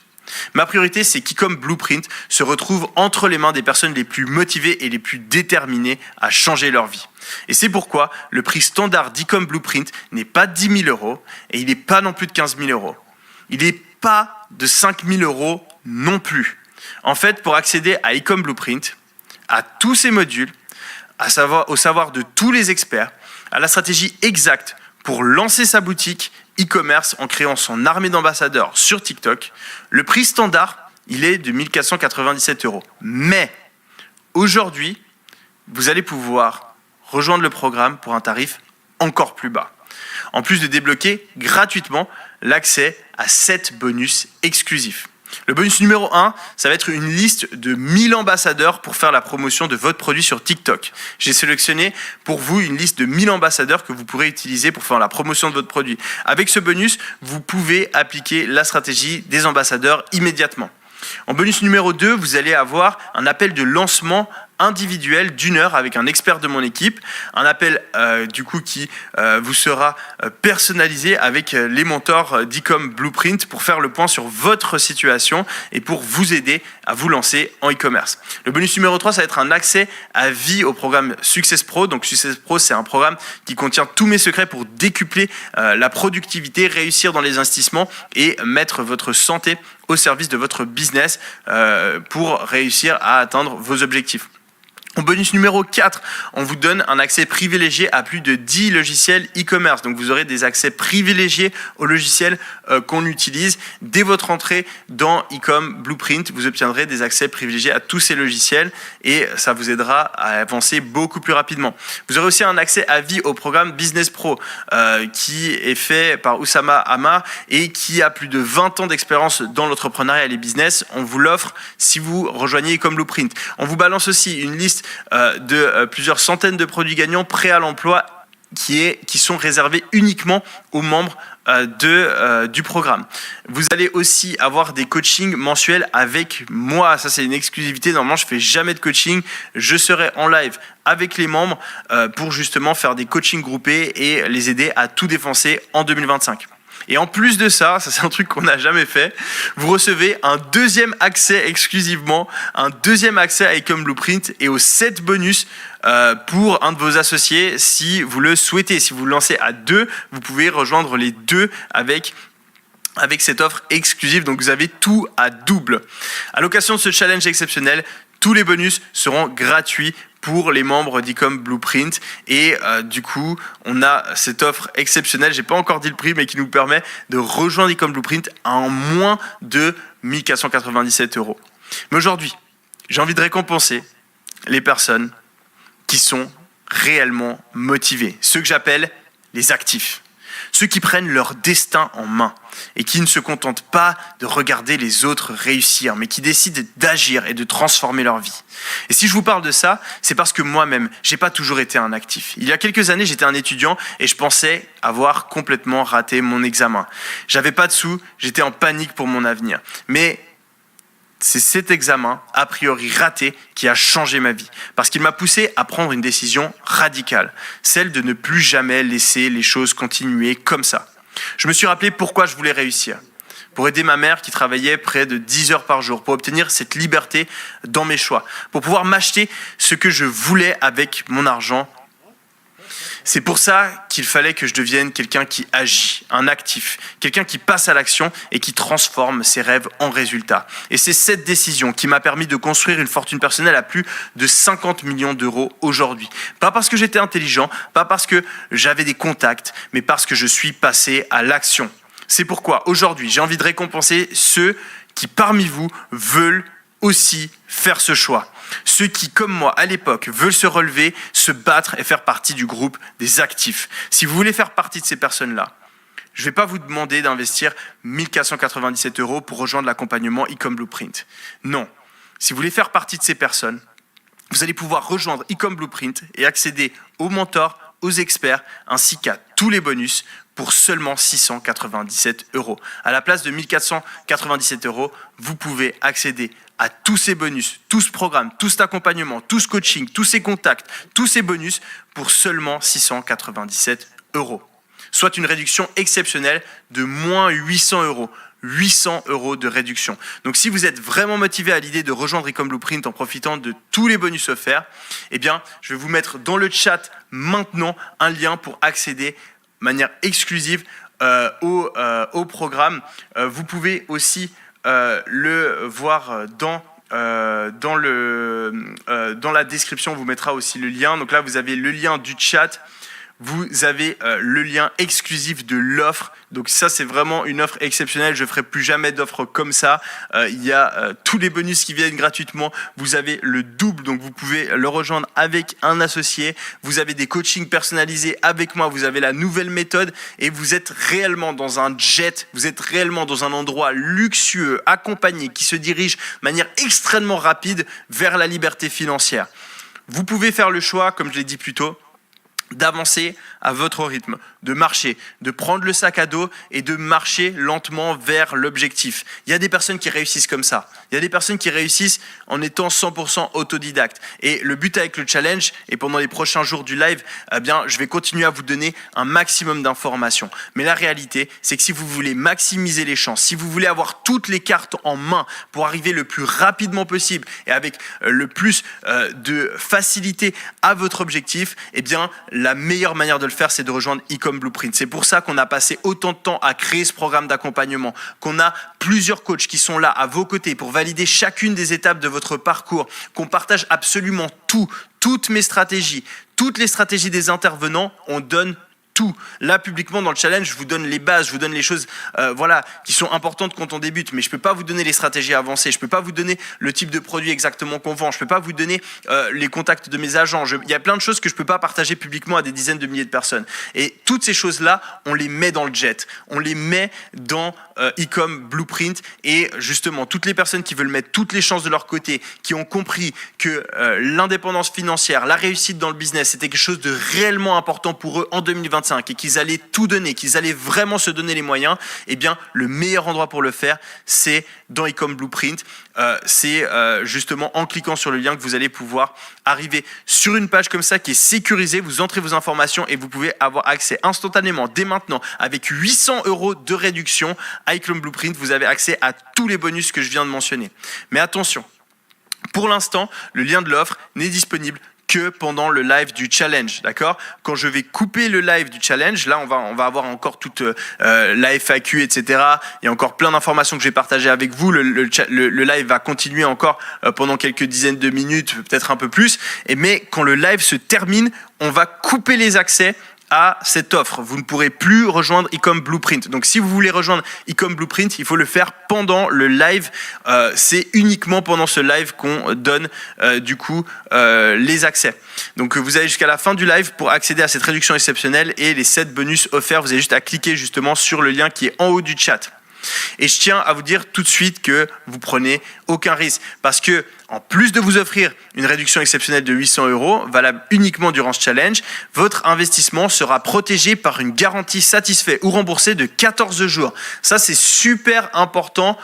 Ma priorité, c'est qu'Ecom Blueprint se retrouve entre les mains des personnes les plus motivées et les plus déterminées à changer leur vie. Et c'est pourquoi le prix standard d'Ecom Blueprint n'est pas de 10 000 euros et il n'est pas non plus de 15 000 euros. Il n'est pas de 5 000 euros non plus. En fait, pour accéder à Ecom Blueprint, à tous ces modules, au savoir de tous les experts, à la stratégie exacte pour lancer sa boutique e-commerce en créant son armée d'ambassadeurs sur TikTok, le prix standard, il est de 1 497 euros. Mais aujourd'hui, vous allez pouvoir rejoindre le programme pour un tarif encore plus bas. En plus de débloquer gratuitement l'accès à 7 bonus exclusifs. Le bonus numéro 1, ça va être une liste de 1000 ambassadeurs pour faire la promotion de votre produit sur TikTok. J'ai sélectionné pour vous une liste de 1000 ambassadeurs que vous pourrez utiliser pour faire la promotion de votre produit. Avec ce bonus, vous pouvez appliquer la stratégie des ambassadeurs immédiatement. En bonus numéro 2, vous allez avoir un appel de lancement individuel d'1 heure avec un expert de mon équipe, un appel qui vous sera personnalisé avec les mentors d'Ecom Blueprint pour faire le point sur votre situation et pour vous aider à vous lancer en e-commerce. Le bonus numéro 3, ça va être un accès à vie au programme Success Pro. Donc Success Pro, c'est un programme qui contient tous mes secrets pour décupler la productivité, réussir dans les investissements et mettre votre santé au service de votre business pour réussir à atteindre vos objectifs. En bonus numéro 4, on vous donne un accès privilégié à plus de 10 logiciels e-commerce. Donc vous aurez des accès privilégiés aux logiciels qu'on utilise. Dès votre entrée dans Ecom Blueprint, vous obtiendrez des accès privilégiés à tous ces logiciels et ça vous aidera à avancer beaucoup plus rapidement. Vous aurez aussi un accès à vie au programme Business Pro qui est fait par Oussama Hamar et qui a plus de 20 ans d'expérience dans l'entrepreneuriat et les business. On vous l'offre si vous rejoignez Ecom Blueprint. On vous balance aussi une liste de plusieurs centaines de produits gagnants prêts à l'emploi qui sont réservés uniquement aux membres du programme. Vous allez aussi avoir des coachings mensuels avec moi. Ça, c'est une exclusivité. Normalement, je ne fais jamais de coaching. Je serai en live avec les membres pour justement faire des coachings groupés et les aider à tout défoncer en 2025. Et en plus de ça c'est un truc qu'on n'a jamais fait, vous recevez un deuxième accès exclusivement, un deuxième accès à Ecom Blueprint et aux 7 bonus pour un de vos associés si vous le souhaitez. Si vous le lancez à 2, vous pouvez rejoindre les 2 avec cette offre exclusive. Donc vous avez tout à double. À l'occasion de ce challenge exceptionnel, tous les bonus seront gratuits pour les membres d'Ecom Blueprint et du coup on a cette offre exceptionnelle, j'ai pas encore dit le prix mais qui nous permet de rejoindre Ecom Blueprint en moins de 1 497 €. Mais aujourd'hui, j'ai envie de récompenser les personnes qui sont réellement motivées, ceux que j'appelle les actifs. Ceux qui prennent leur destin en main et qui ne se contentent pas de regarder les autres réussir, mais qui décident d'agir et de transformer leur vie. Et si je vous parle de ça, c'est parce que moi-même, j'ai pas toujours été un actif. Il y a quelques années, j'étais un étudiant et je pensais avoir complètement raté mon examen. J'avais pas de sous, j'étais en panique pour mon avenir. Mais c'est cet examen, a priori raté, qui a changé ma vie. Parce qu'il m'a poussé à prendre une décision radicale. Celle de ne plus jamais laisser les choses continuer comme ça. Je me suis rappelé pourquoi je voulais réussir. Pour aider ma mère qui travaillait près de 10 heures par jour. Pour obtenir cette liberté dans mes choix. Pour pouvoir m'acheter ce que je voulais avec mon argent. C'est pour ça qu'il fallait que je devienne quelqu'un qui agit, un actif, quelqu'un qui passe à l'action et qui transforme ses rêves en résultats. Et c'est cette décision qui m'a permis de construire une fortune personnelle à plus de 50 millions d'euros aujourd'hui. Pas parce que j'étais intelligent, pas parce que j'avais des contacts, mais parce que je suis passé à l'action. C'est pourquoi aujourd'hui, j'ai envie de récompenser ceux qui parmi vous veulent aussi faire ce choix. Ceux qui, comme moi, à l'époque, veulent se relever, se battre et faire partie du groupe des actifs. Si vous voulez faire partie de ces personnes-là, je ne vais pas vous demander d'investir 1 497 € pour rejoindre l'accompagnement Ecom Blueprint. Non. Si vous voulez faire partie de ces personnes, vous allez pouvoir rejoindre Ecom Blueprint et accéder aux mentors, aux experts, ainsi qu'à tous les bonus pour seulement 697 €. À la place de 1 497 €, vous pouvez accéder à tous ces bonus, tout ce programme, tout cet accompagnement, tout ce coaching, tous ces contacts, tous ces bonus pour seulement 697 €. Soit une réduction exceptionnelle de moins 800 €. 800 € de réduction. Donc si vous êtes vraiment motivé à l'idée de rejoindre Ecom Blueprint en profitant de tous les bonus offerts, eh bien, je vais vous mettre dans le chat maintenant un lien pour accéder de manière exclusive au programme. Vous pouvez aussi le voir dans la description. On vous mettra aussi le lien. Donc là, vous avez le lien du chat. Vous avez le lien exclusif de l'offre. Donc ça, c'est vraiment une offre exceptionnelle. Je ne ferai plus jamais d'offre comme ça. Il y a tous les bonus qui viennent gratuitement. Vous avez le double, donc vous pouvez le rejoindre avec un associé. Vous avez des coachings personnalisés avec moi. Vous avez la nouvelle méthode et vous êtes réellement dans un jet. Vous êtes réellement dans un endroit luxueux, accompagné, qui se dirige de manière extrêmement rapide vers la liberté financière. Vous pouvez faire le choix, comme je l'ai dit plus tôt, d'avancer à votre rythme, de marcher, de prendre le sac à dos et de marcher lentement vers l'objectif. Il y a des personnes qui réussissent comme ça. Il y a des personnes qui réussissent en étant 100% autodidacte. Et le but avec le challenge, et pendant les prochains jours du live, eh bien, je vais continuer à vous donner un maximum d'informations. Mais la réalité, c'est que si vous voulez maximiser les chances, si vous voulez avoir toutes les cartes en main pour arriver le plus rapidement possible et avec le plus de facilité à votre objectif, eh bien, la meilleure manière de le faire, c'est de rejoindre Ecom Blueprint. C'est pour ça qu'on a passé autant de temps à créer ce programme d'accompagnement, qu'on a plusieurs coachs qui sont là à vos côtés pour valider chacune des étapes de votre parcours, qu'on partage absolument tout, toutes mes stratégies, toutes les stratégies des intervenants, on donne tout. Là, publiquement, dans le challenge, je vous donne les bases, je vous donne les choses qui sont importantes quand on débute, mais je ne peux pas vous donner les stratégies avancées, je ne peux pas vous donner le type de produit exactement qu'on vend, je ne peux pas vous donner les contacts de mes agents. Il y a plein de choses que je ne peux pas partager publiquement à des dizaines de milliers de personnes. Et toutes ces choses-là, on les met dans le jet, on les met dans Ecom Blueprint, et justement, toutes les personnes qui veulent mettre toutes les chances de leur côté, qui ont compris que l'indépendance financière, la réussite dans le business, c'était quelque chose de réellement important pour eux en 2025, et qu'ils allaient tout donner, qu'ils allaient vraiment se donner les moyens, eh bien, le meilleur endroit pour le faire, c'est dans Ecom Blueprint. C'est justement en cliquant sur le lien que vous allez pouvoir arriver sur une page comme ça qui est sécurisée. Vous entrez vos informations et vous pouvez avoir accès instantanément, dès maintenant, avec 800 € de réduction à Ecom Blueprint. Vous avez accès à tous les bonus que je viens de mentionner. Mais attention, pour l'instant, le lien de l'offre n'est disponible que pendant le live du challenge, d'accord? Quand je vais couper le live du challenge, là on va avoir encore toute la FAQ, etc. Il y a encore plein d'informations que je vais partager avec vous. Le live va continuer encore pendant quelques dizaines de minutes, peut-être un peu plus. Mais quand le live se termine, on va couper les accès à cette offre. Vous ne pourrez plus rejoindre Ecom Blueprint. Donc si vous voulez rejoindre Ecom Blueprint, il faut le faire pendant le live. C'est uniquement pendant ce live qu'on donne les accès. Donc vous avez jusqu'à la fin du live pour accéder à cette réduction exceptionnelle et les 7 bonus offerts. Vous avez juste à cliquer justement sur le lien qui est en haut du chat. Et je tiens à vous dire tout de suite que vous prenez aucun risque, parce que en plus de vous offrir une réduction exceptionnelle de 800 €, valable uniquement durant ce challenge, votre investissement sera protégé par une garantie satisfait ou remboursée de 14 jours. Ça, c'est super important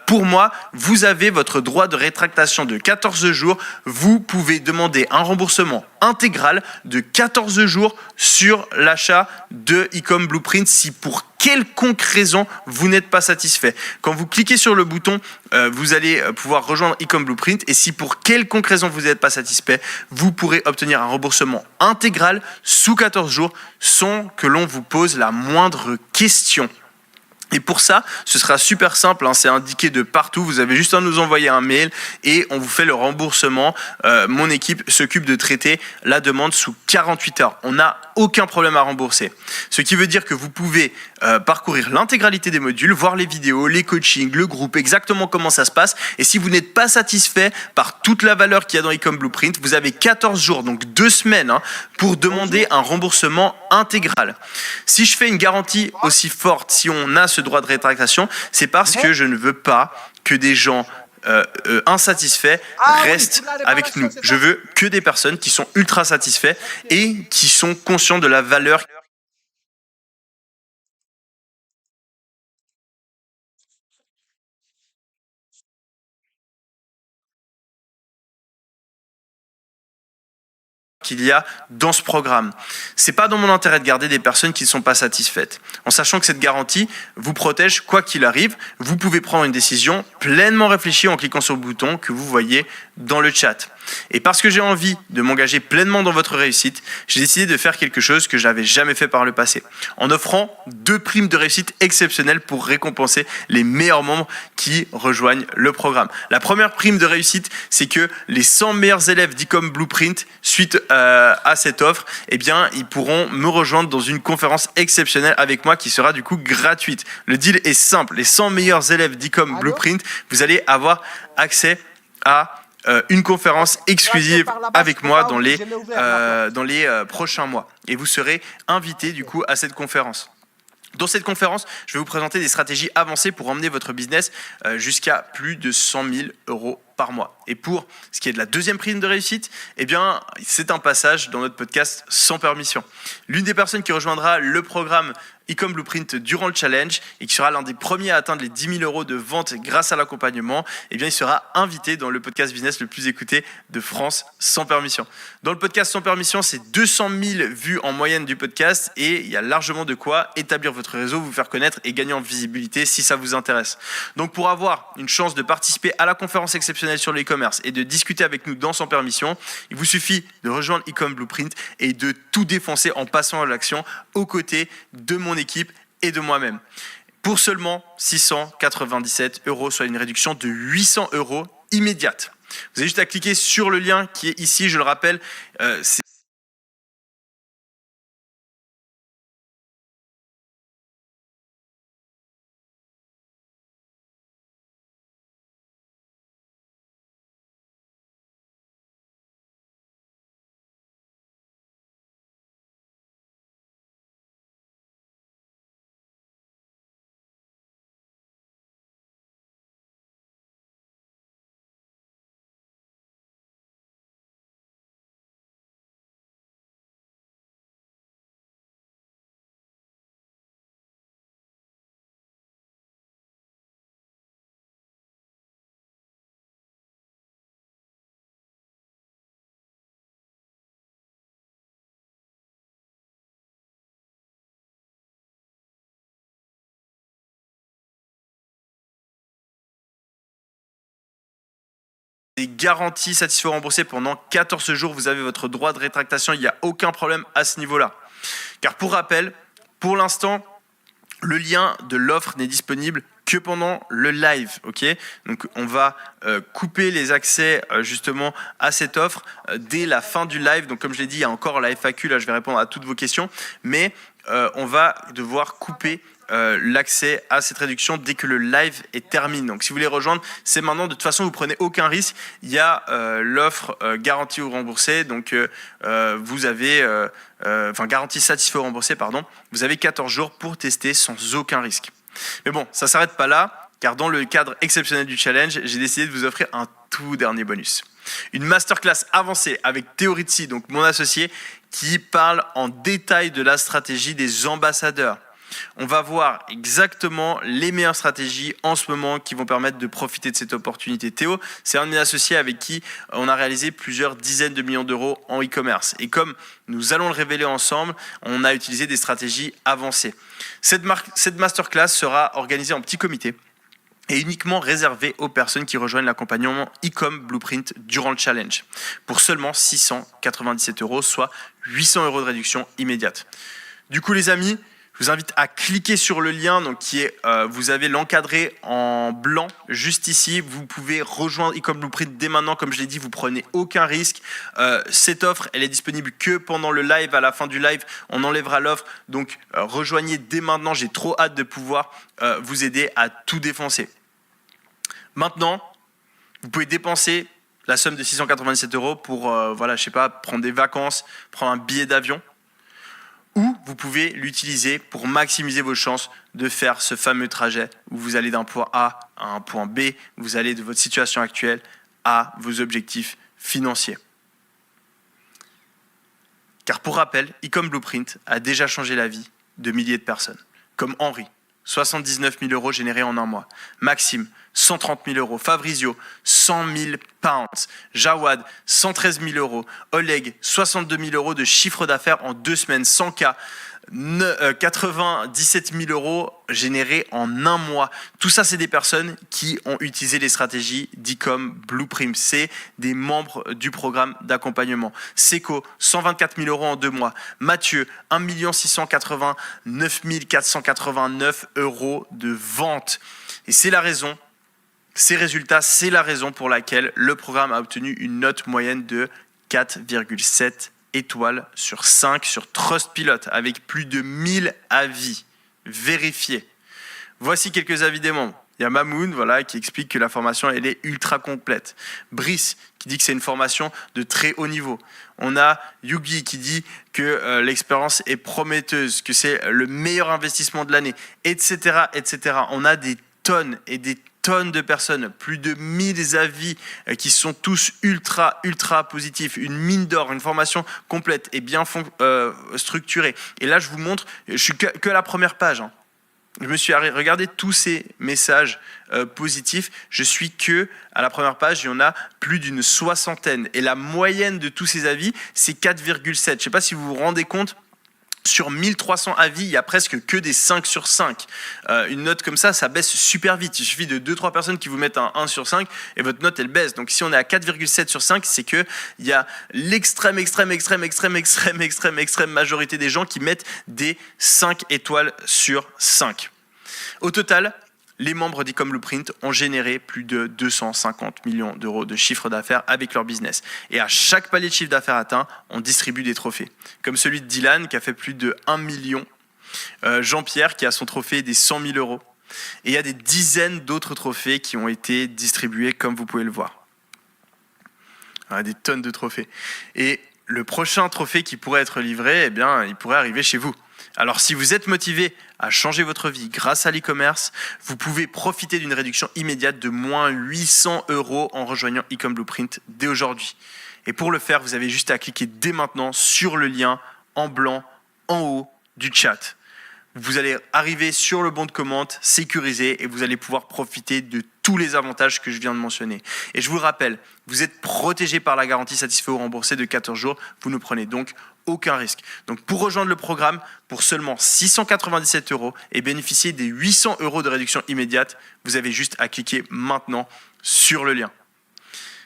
pour moi. Vous avez votre droit de rétractation de 14 jours. Vous pouvez demander un remboursement intégral de 14 jours sur l'achat de Ecom Blueprint si pour quelconque raison vous n'êtes pas satisfait. Quand vous cliquez sur le bouton, vous allez pouvoir rejoindre Ecom Blueprint, et si pour quelconque raison vous n'êtes pas satisfait, vous pourrez obtenir un remboursement intégral sous 14 jours sans que l'on vous pose la moindre question. Et pour ça, ce sera super simple, c'est indiqué de partout. Vous avez juste à nous envoyer un mail et on vous fait le remboursement. Mon équipe s'occupe de traiter la demande sous 48 heures. On n'a aucun problème à rembourser. Ce qui veut dire que vous pouvez parcourir l'intégralité des modules, voir les vidéos, les coachings, le groupe, exactement comment ça se passe. Et si vous n'êtes pas satisfait par toute la valeur qu'il y a dans Ecom Blueprint, vous avez 14 jours, donc 2 semaines, pour demander un remboursement intégral. Si je fais une garantie aussi forte, si on a ce droit de rétractation, c'est parce que je ne veux pas que des gens insatisfaits restent avec nous. Je veux que des personnes qui sont ultra satisfaits et qui sont conscients de la valeur qu'il y a dans ce programme. C'est pas dans mon intérêt de garder des personnes qui ne sont pas satisfaites. En sachant que cette garantie vous protège quoi qu'il arrive, vous pouvez prendre une décision pleinement réfléchie en cliquant sur le bouton que vous voyez dans le chat. Et parce que j'ai envie de m'engager pleinement dans votre réussite, j'ai décidé de faire quelque chose que je n'avais jamais fait par le passé, en offrant 2 primes de réussite exceptionnelles pour récompenser les meilleurs membres qui rejoignent le programme. La première prime de réussite, c'est que les 100 meilleurs élèves d'Ecom Blueprint, suite à cette offre, eh bien, ils pourront me rejoindre dans une conférence exceptionnelle avec moi qui sera du coup gratuite. Le deal est simple, les 100 meilleurs élèves d'Ecom Blueprint, vous allez avoir accès à une conférence exclusive avec moi dans les prochains mois. Et vous serez invité du coup à cette conférence. Dans cette conférence, je vais vous présenter des stratégies avancées pour emmener votre business jusqu'à plus de 100 000 € par mois. Et pour ce qui est de la deuxième prime de réussite, eh bien, c'est un passage dans notre podcast sans permission. L'une des personnes qui rejoindra le programme Ecom Blueprint durant le challenge et qui sera l'un des premiers à atteindre les 10 000 euros de vente grâce à l'accompagnement, eh bien, il sera invité dans le podcast business le plus écouté de France sans permission. Dans le podcast sans permission, c'est 200 000 vues en moyenne du podcast et il y a largement de quoi établir votre réseau, vous faire connaître et gagner en visibilité si ça vous intéresse. Donc pour avoir une chance de participer à la conférence exceptionnelle sur le e-commerce et de discuter avec nous dans sans permission, il vous suffit de rejoindre Ecom Blueprint et de tout défoncer en passant à l'action aux côtés de mon équipe et de moi-même. Pour seulement 697 euros, soit une réduction de 800 euros immédiate. Vous avez juste à cliquer sur le lien qui est ici, je le rappelle, c'est garanti, satisfait, remboursé pendant 14 jours. Vous avez votre droit de rétractation, il n'y a aucun problème à ce niveau-là. Car pour rappel, pour l'instant, le lien de l'offre n'est disponible que pendant le live, ok ? Donc on va couper les accès justement à cette offre dès la fin du live. Donc comme je l'ai dit, il y a encore la FAQ, là je vais répondre à toutes vos questions, mais on va devoir couper l'accès à cette réduction dès que le live est terminé. Donc si vous voulez rejoindre, c'est maintenant. De toute façon, vous prenez aucun risque. Il y a l'offre garantie ou remboursée. Donc vous avez garantie satisfait ou remboursée, pardon. Vous avez 14 jours pour tester sans aucun risque. Mais bon, ça ne s'arrête pas là, car dans le cadre exceptionnel du challenge, j'ai décidé de vous offrir un tout dernier bonus. Une masterclass avancée avec Théo Rizzi, donc mon associé, qui parle en détail de la stratégie des ambassadeurs. On va voir exactement les meilleures stratégies en ce moment qui vont permettre de profiter de cette opportunité. Théo, c'est un de mes associés avec qui on a réalisé plusieurs dizaines de millions d'euros en e-commerce. Et comme nous allons le révéler ensemble, on a utilisé des stratégies avancées. Cette masterclass sera organisée en petit comité et uniquement réservée aux personnes qui rejoignent l'accompagnement Ecom Blueprint durant le challenge pour seulement 697 euros, soit 800 euros de réduction immédiate. Du coup, les amis, je vous invite à cliquer sur le lien, donc vous avez l'encadré en blanc juste ici. Vous pouvez rejoindre Ecom Blueprint dès maintenant. Comme je l'ai dit, vous prenez aucun risque. Cette offre, elle est disponible que pendant le live. À la fin du live, on enlèvera l'offre. Donc, rejoignez dès maintenant. J'ai trop hâte de pouvoir vous aider à tout défoncer. Maintenant, vous pouvez dépenser la somme de 697 euros pour, prendre des vacances, prendre un billet d'avion. Ou vous pouvez l'utiliser pour maximiser vos chances de faire ce fameux trajet où vous allez d'un point A à un point B, vous allez de votre situation actuelle à vos objectifs financiers. Car pour rappel, Ecom Blueprint a déjà changé la vie de milliers de personnes, comme Henri, 79 000 euros générés en un mois. Maxime, 130 000 euros. Fabrizio, 100 000 pounds. Jawad, 113 000 euros. Oleg, 62 000 euros de chiffre d'affaires en 2 semaines, 100K. 97 000 euros générés en un mois. Tout ça, c'est des personnes qui ont utilisé les stratégies d'Ecom Blueprint. C'est des membres du programme d'accompagnement. Seco, 124 000 euros en 2 mois. Mathieu, 1 689 489 euros de vente. Et c'est la raison, ces résultats, c'est la raison pour laquelle le programme a obtenu une note moyenne de 4,7 étoiles sur 5 sur Trustpilot avec plus de 1000 avis vérifiés. Voici quelques avis des membres. Il y a Mamoun qui explique que la formation elle est ultra complète. Brice qui dit que c'est une formation de très haut niveau. On a Yugi qui dit que l'expérience est prometteuse, que c'est le meilleur investissement de l'année, etc., etc. On a des tonnes et des tonnes de personnes, plus de 1000 avis qui sont tous ultra positifs, une mine d'or, une formation complète et bien structurée. Et là, je vous montre, je suis que à la première page. Je me suis regardé tous ces messages positifs. Je suis que à la première page, il y en a plus d'une soixantaine. Et la moyenne de tous ces avis, c'est 4,7. Je ne sais pas si vous vous rendez compte. Sur 1300 avis, il y a presque que des 5 sur 5. Une note comme ça baisse super vite. Il suffit de 2-3 personnes qui vous mettent un 1 sur 5 et votre note, elle baisse. Donc si on est à 4,7 sur 5, c'est qu'il y a l'extrême majorité des gens qui mettent des 5 étoiles sur 5. Au total, les membres d'Ecom Blueprint ont généré plus de 250 millions d'euros de chiffre d'affaires avec leur business. Et à chaque palier de chiffre d'affaires atteint, on distribue des trophées. Comme celui de Dylan qui a fait plus de 1 million. Jean-Pierre qui a son trophée des 100 000 euros. Et il y a des dizaines d'autres trophées qui ont été distribués comme vous pouvez le voir. Des tonnes de trophées. Et le prochain trophée qui pourrait être livré, eh bien, il pourrait arriver chez vous. Alors si vous êtes motivé à changer votre vie grâce à l'e-commerce, vous pouvez profiter d'une réduction immédiate de moins 800 euros en rejoignant Ecom Blueprint dès aujourd'hui. Et pour le faire, vous avez juste à cliquer dès maintenant sur le lien en blanc en haut du chat. Vous allez arriver sur le bon de commande sécurisé et vous allez pouvoir profiter de tous les avantages que je viens de mentionner. Et je vous le rappelle, vous êtes protégé par la garantie satisfait ou remboursé de 14 jours. Vous ne prenez donc aucun risque. Donc pour rejoindre le programme, pour seulement 697 euros et bénéficier des 800 euros de réduction immédiate, vous avez juste à cliquer maintenant sur le lien.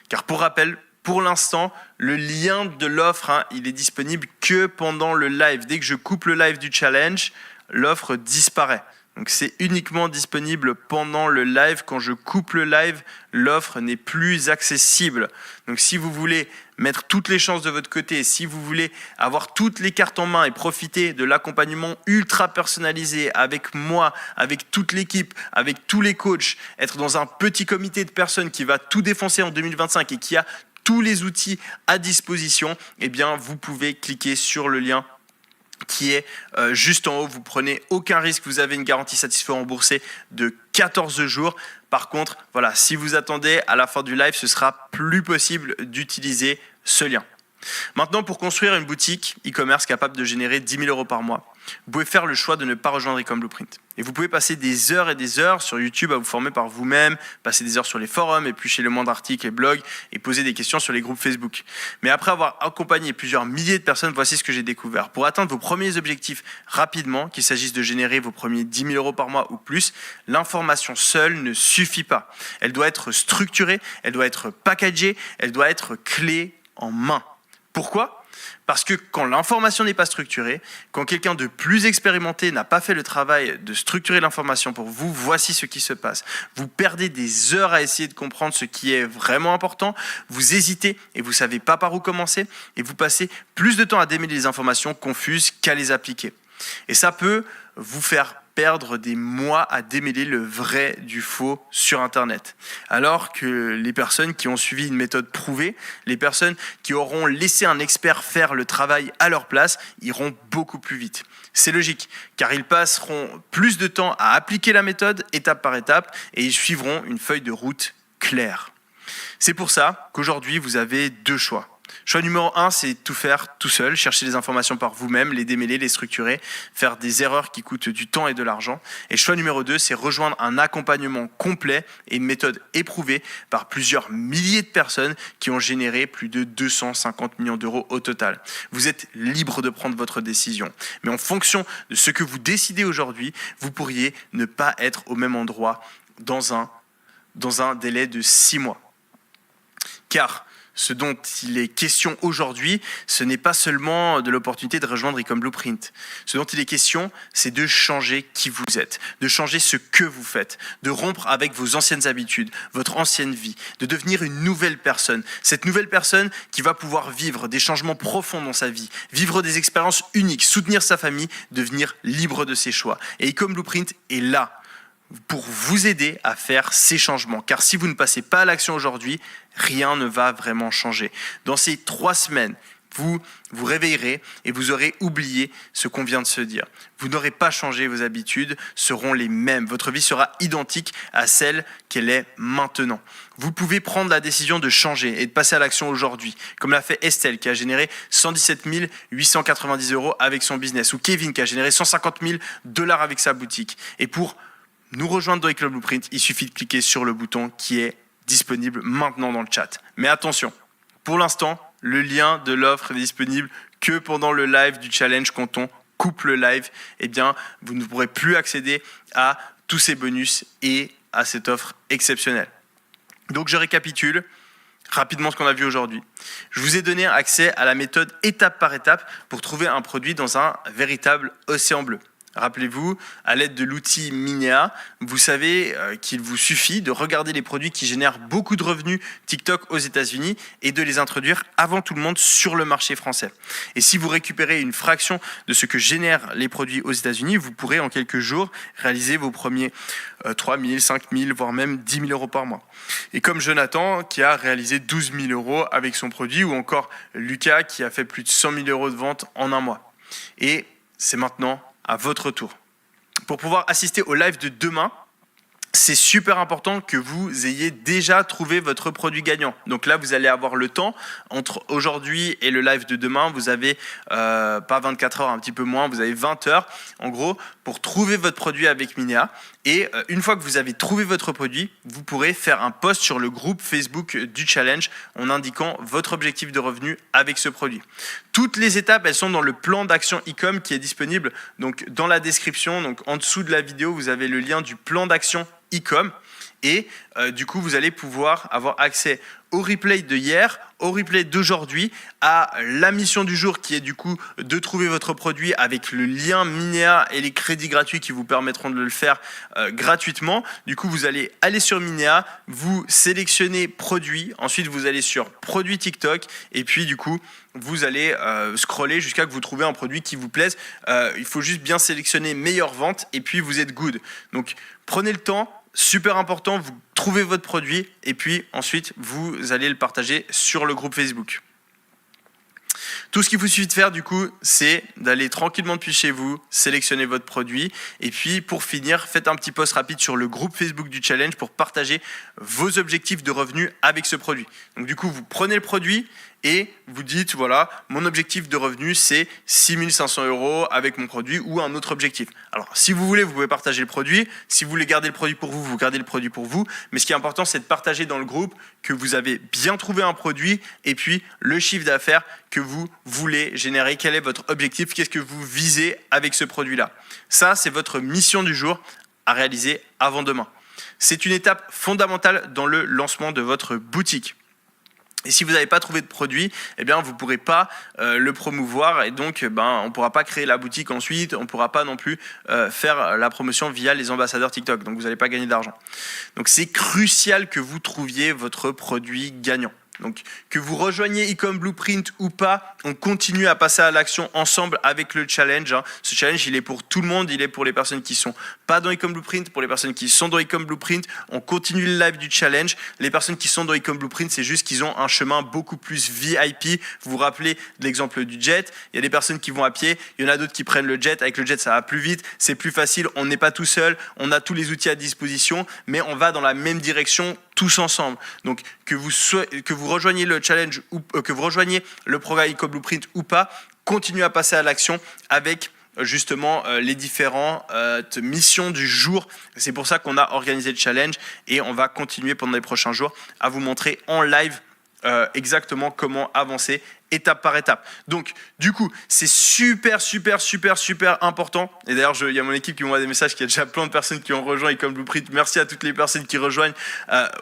Car pour rappel, pour l'instant, le lien de l'offre, il est disponible que pendant le live. Dès que je coupe le live du challenge, l'offre disparaît. Donc c'est uniquement disponible pendant le live. Quand je coupe le live, l'offre n'est plus accessible. Donc si vous voulez mettre toutes les chances de votre côté, si vous voulez avoir toutes les cartes en main et profiter de l'accompagnement ultra personnalisé avec moi, avec toute l'équipe, avec tous les coachs, être dans un petit comité de personnes qui va tout défoncer en 2025 et qui a tous les outils à disposition, eh bien vous pouvez cliquer sur le lien qui est juste en haut. Vous prenez aucun risque, vous avez une garantie satisfait remboursée de 14 jours. Par contre, voilà, si vous attendez à la fin du live, ce sera plus possible d'utiliser ce lien. Maintenant, pour construire une boutique e-commerce capable de générer 10 000 euros par mois, vous pouvez faire le choix de ne pas rejoindre Ecom Blueprint. Et vous pouvez passer des heures et des heures sur YouTube à vous former par vous-même, passer des heures sur les forums, éplucher le moindre article et blogs et poser des questions sur les groupes Facebook. Mais après avoir accompagné plusieurs milliers de personnes, voici ce que j'ai découvert. Pour atteindre vos premiers objectifs rapidement, qu'il s'agisse de générer vos premiers 10 000 euros par mois ou plus, l'information seule ne suffit pas. Elle doit être structurée, elle doit être packagée, elle doit être clé en main. Pourquoi ? Parce que quand l'information n'est pas structurée, quand quelqu'un de plus expérimenté n'a pas fait le travail de structurer l'information pour vous, voici ce qui se passe. Vous perdez des heures à essayer de comprendre ce qui est vraiment important, vous hésitez et vous ne savez pas par où commencer, et vous passez plus de temps à démêler les informations confuses qu'à les appliquer. Et ça peut vous faire perdre des mois à démêler le vrai du faux sur Internet. Alors que les personnes qui ont suivi une méthode prouvée, les personnes qui auront laissé un expert faire le travail à leur place, iront beaucoup plus vite. C'est logique, car ils passeront plus de temps à appliquer la méthode étape par étape et ils suivront une feuille de route claire. C'est pour ça qu'aujourd'hui, vous avez deux choix. Choix numéro 1, c'est tout faire tout seul, chercher les informations par vous-même, les démêler, les structurer, faire des erreurs qui coûtent du temps et de l'argent. Et choix numéro 2, c'est rejoindre un accompagnement complet et une méthode éprouvée par plusieurs milliers de personnes qui ont généré plus de 250 millions d'euros au total. Vous êtes libre de prendre votre décision. Mais en fonction de ce que vous décidez aujourd'hui, vous pourriez ne pas être au même endroit dans un délai de 6 mois. Car ce dont il est question aujourd'hui, ce n'est pas seulement de l'opportunité de rejoindre Ecom Blueprint. Ce dont il est question, c'est de changer qui vous êtes, de changer ce que vous faites, de rompre avec vos anciennes habitudes, votre ancienne vie, de devenir une nouvelle personne. Cette nouvelle personne qui va pouvoir vivre des changements profonds dans sa vie, vivre des expériences uniques, soutenir sa famille, devenir libre de ses choix. Et Ecom Blueprint est là pour vous aider à faire ces changements. Car si vous ne passez pas à l'action aujourd'hui, rien ne va vraiment changer. Dans ces 3 semaines, vous vous réveillerez et vous aurez oublié ce qu'on vient de se dire. Vous n'aurez pas changé, vos habitudes seront les mêmes. Votre vie sera identique à celle qu'elle est maintenant. Vous pouvez prendre la décision de changer et de passer à l'action aujourd'hui, comme l'a fait Estelle qui a généré 117 890 € avec son business, ou Kevin qui a généré 150 000 $ avec sa boutique. Et pour nous rejoindre dans Ecom Blueprint, il suffit de cliquer sur le bouton qui est disponible maintenant dans le chat. Mais attention, pour l'instant, le lien de l'offre est disponible que pendant le live du challenge. Quand on coupe le live, eh bien, vous ne pourrez plus accéder à tous ces bonus et à cette offre exceptionnelle. Donc, je récapitule rapidement ce qu'on a vu aujourd'hui. Je vous ai donné accès à la méthode étape par étape pour trouver un produit dans un véritable océan bleu. Rappelez-vous, à l'aide de l'outil Minea, vous savez qu'il vous suffit de regarder les produits qui génèrent beaucoup de revenus TikTok aux États-Unis et de les introduire avant tout le monde sur le marché français. Et si vous récupérez une fraction de ce que génèrent les produits aux États-Unis, vous pourrez en quelques jours réaliser vos premiers 3 000, 5 000, voire même 10 000 € par mois. Et comme Jonathan qui a réalisé 12 000 € avec son produit, ou encore Lucas qui a fait plus de 100 000 € de vente en un mois. Et c'est maintenant à votre tour. Pour pouvoir assister au live de demain, c'est super important que vous ayez déjà trouvé votre produit gagnant. Donc là, vous allez avoir le temps. Entre aujourd'hui et le live de demain, vous avez pas 24 heures, un petit peu moins, vous avez 20 heures, en gros, pour trouver votre produit avec Minea. Et une fois que vous avez trouvé votre produit, vous pourrez faire un post sur le groupe Facebook du challenge en indiquant votre objectif de revenu avec ce produit. Toutes les étapes, elles sont dans le plan d'action Ecom qui est disponible donc dans la description. Donc en dessous de la vidéo, vous avez le lien du plan d'action Ecom. Et du coup, vous allez pouvoir avoir accès au replay de hier, au replay d'aujourd'hui, à la mission du jour qui est du coup de trouver votre produit avec le lien Minea et les crédits gratuits qui vous permettront de le faire gratuitement. Du coup, vous allez aller sur Minea, vous sélectionnez produit, ensuite vous allez sur produit TikTok et puis du coup, vous allez scroller jusqu'à que vous trouviez un produit qui vous plaise. Il faut juste bien sélectionner meilleure vente et puis vous êtes good. Donc, prenez le temps. Super important, vous trouvez votre produit et puis ensuite vous allez le partager sur le groupe Facebook. Tout ce qu'il vous suffit de faire du coup, c'est d'aller tranquillement depuis chez vous, sélectionner votre produit et puis pour finir, faites un petit post rapide sur le groupe Facebook du challenge pour partager vos objectifs de revenus avec ce produit. Donc du coup, vous prenez le produit et vous dites, voilà, mon objectif de revenu, c'est 6 500 € avec mon produit ou un autre objectif. Alors, si vous voulez, vous pouvez partager le produit. Si vous voulez garder le produit pour vous, vous gardez le produit pour vous. Mais ce qui est important, c'est de partager dans le groupe que vous avez bien trouvé un produit et puis le chiffre d'affaires que vous voulez générer. Quel est votre objectif? Qu'est-ce que vous visez avec ce produit-là? Ça, c'est votre mission du jour à réaliser avant demain. C'est une étape fondamentale dans le lancement de votre boutique. Et si vous n'avez pas trouvé de produit, eh bien, vous ne pourrez pas le promouvoir et donc on ne pourra pas créer la boutique ensuite, on ne pourra pas non plus faire la promotion via les ambassadeurs TikTok. Donc, vous n'allez pas gagner d'argent. Donc, c'est crucial que vous trouviez votre produit gagnant. Donc, que vous rejoigniez Ecom Blueprint ou pas, on continue à passer à l'action ensemble avec le challenge. Ce challenge, il est pour tout le monde. Il est pour les personnes qui sont pas dans Ecom Blueprint, pour les personnes qui sont dans Ecom Blueprint. On continue le live du challenge. Les personnes qui sont dans Ecom Blueprint, c'est juste qu'ils ont un chemin beaucoup plus VIP. Vous vous rappelez de l'exemple du jet. Il y a des personnes qui vont à pied. Il y en a d'autres qui prennent le jet. Avec le jet, ça va plus vite. C'est plus facile. On n'est pas tout seul. On a tous les outils à disposition, mais on va dans la même direction tous ensemble. Donc, que vous rejoigniez le challenge ou que vous rejoigniez le programme Ecom Blueprint ou pas, continuez à passer à l'action avec justement les différentes missions du jour. C'est pour ça qu'on a organisé le challenge et on va continuer pendant les prochains jours à vous montrer en live exactement comment avancer étape par étape. Donc, du coup, c'est super important. Et d'ailleurs, il y a mon équipe qui m'envoie des messages, qu'il y a déjà plein de personnes qui ont rejoint Ecom Blueprint. Merci à toutes les personnes qui rejoignent.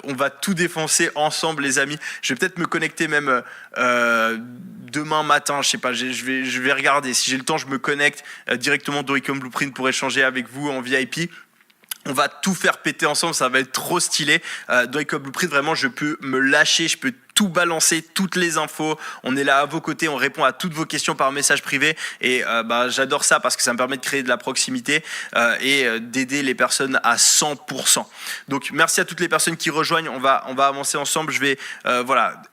On va tout défoncer ensemble, les amis. Je vais peut-être me connecter même demain matin. Je sais pas, je vais regarder. Si j'ai le temps, je me connecte directement dans Ecom Blueprint pour échanger avec vous en VIP. On va tout faire péter ensemble, ça va être trop stylé. Dans Ecom Blueprint, vraiment, je peux me lâcher, je peux tout balancer, toutes les infos. On est là à vos côtés, on répond à toutes vos questions par message privé. Et j'adore ça parce que ça me permet de créer de la proximité et d'aider les personnes à 100%. Donc merci à toutes les personnes qui rejoignent. On va avancer ensemble. Je vais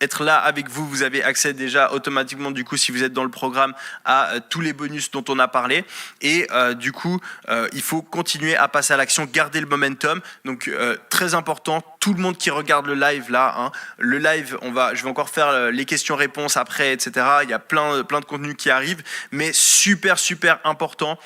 être là avec vous. Vous avez accès déjà automatiquement, du coup, si vous êtes dans le programme, à tous les bonus dont on a parlé. Et du coup, il faut continuer à passer à l'action, garder le momentum. Donc très important, tout le monde qui regarde le live là, hein, le live, je vais encore faire les questions-réponses après, etc. Il y a plein de contenus qui arrivent, mais super important,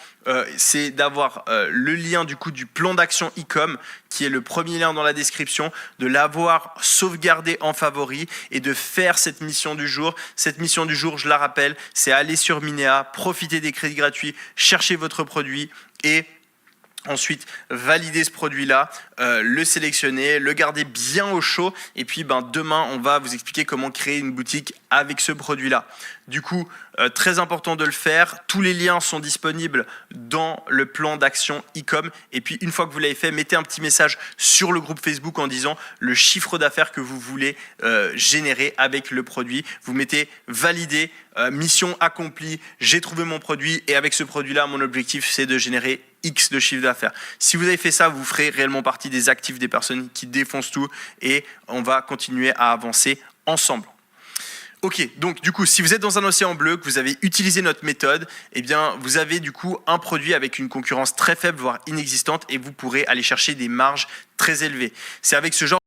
c'est d'avoir le lien du coup du plan d'action e-com, qui est le premier lien dans la description, de l'avoir sauvegardé en favori et de faire cette mission du jour. Cette mission du jour, je la rappelle, c'est aller sur Minea, profiter des crédits gratuits, chercher votre produit et ensuite valider ce produit-là, le sélectionner, le garder bien au chaud et puis demain on va vous expliquer comment créer une boutique avec ce produit-là. Du coup, très important de le faire. Tous les liens sont disponibles dans le plan d'action e-com et puis une fois que vous l'avez fait, mettez un petit message sur le groupe Facebook en disant le chiffre d'affaires que vous voulez générer avec le produit. Vous mettez valider, mission accomplie, j'ai trouvé mon produit et avec ce produit-là, mon objectif c'est de générer X de chiffre d'affaires. Si vous avez fait ça, vous ferez réellement partie des actifs des personnes qui défoncent tout et on va continuer à avancer ensemble. Ok, donc du coup, si vous êtes dans un océan bleu, que vous avez utilisé notre méthode, eh bien, vous avez du coup un produit avec une concurrence très faible, voire inexistante, et vous pourrez aller chercher des marges très élevées. C'est avec ce genre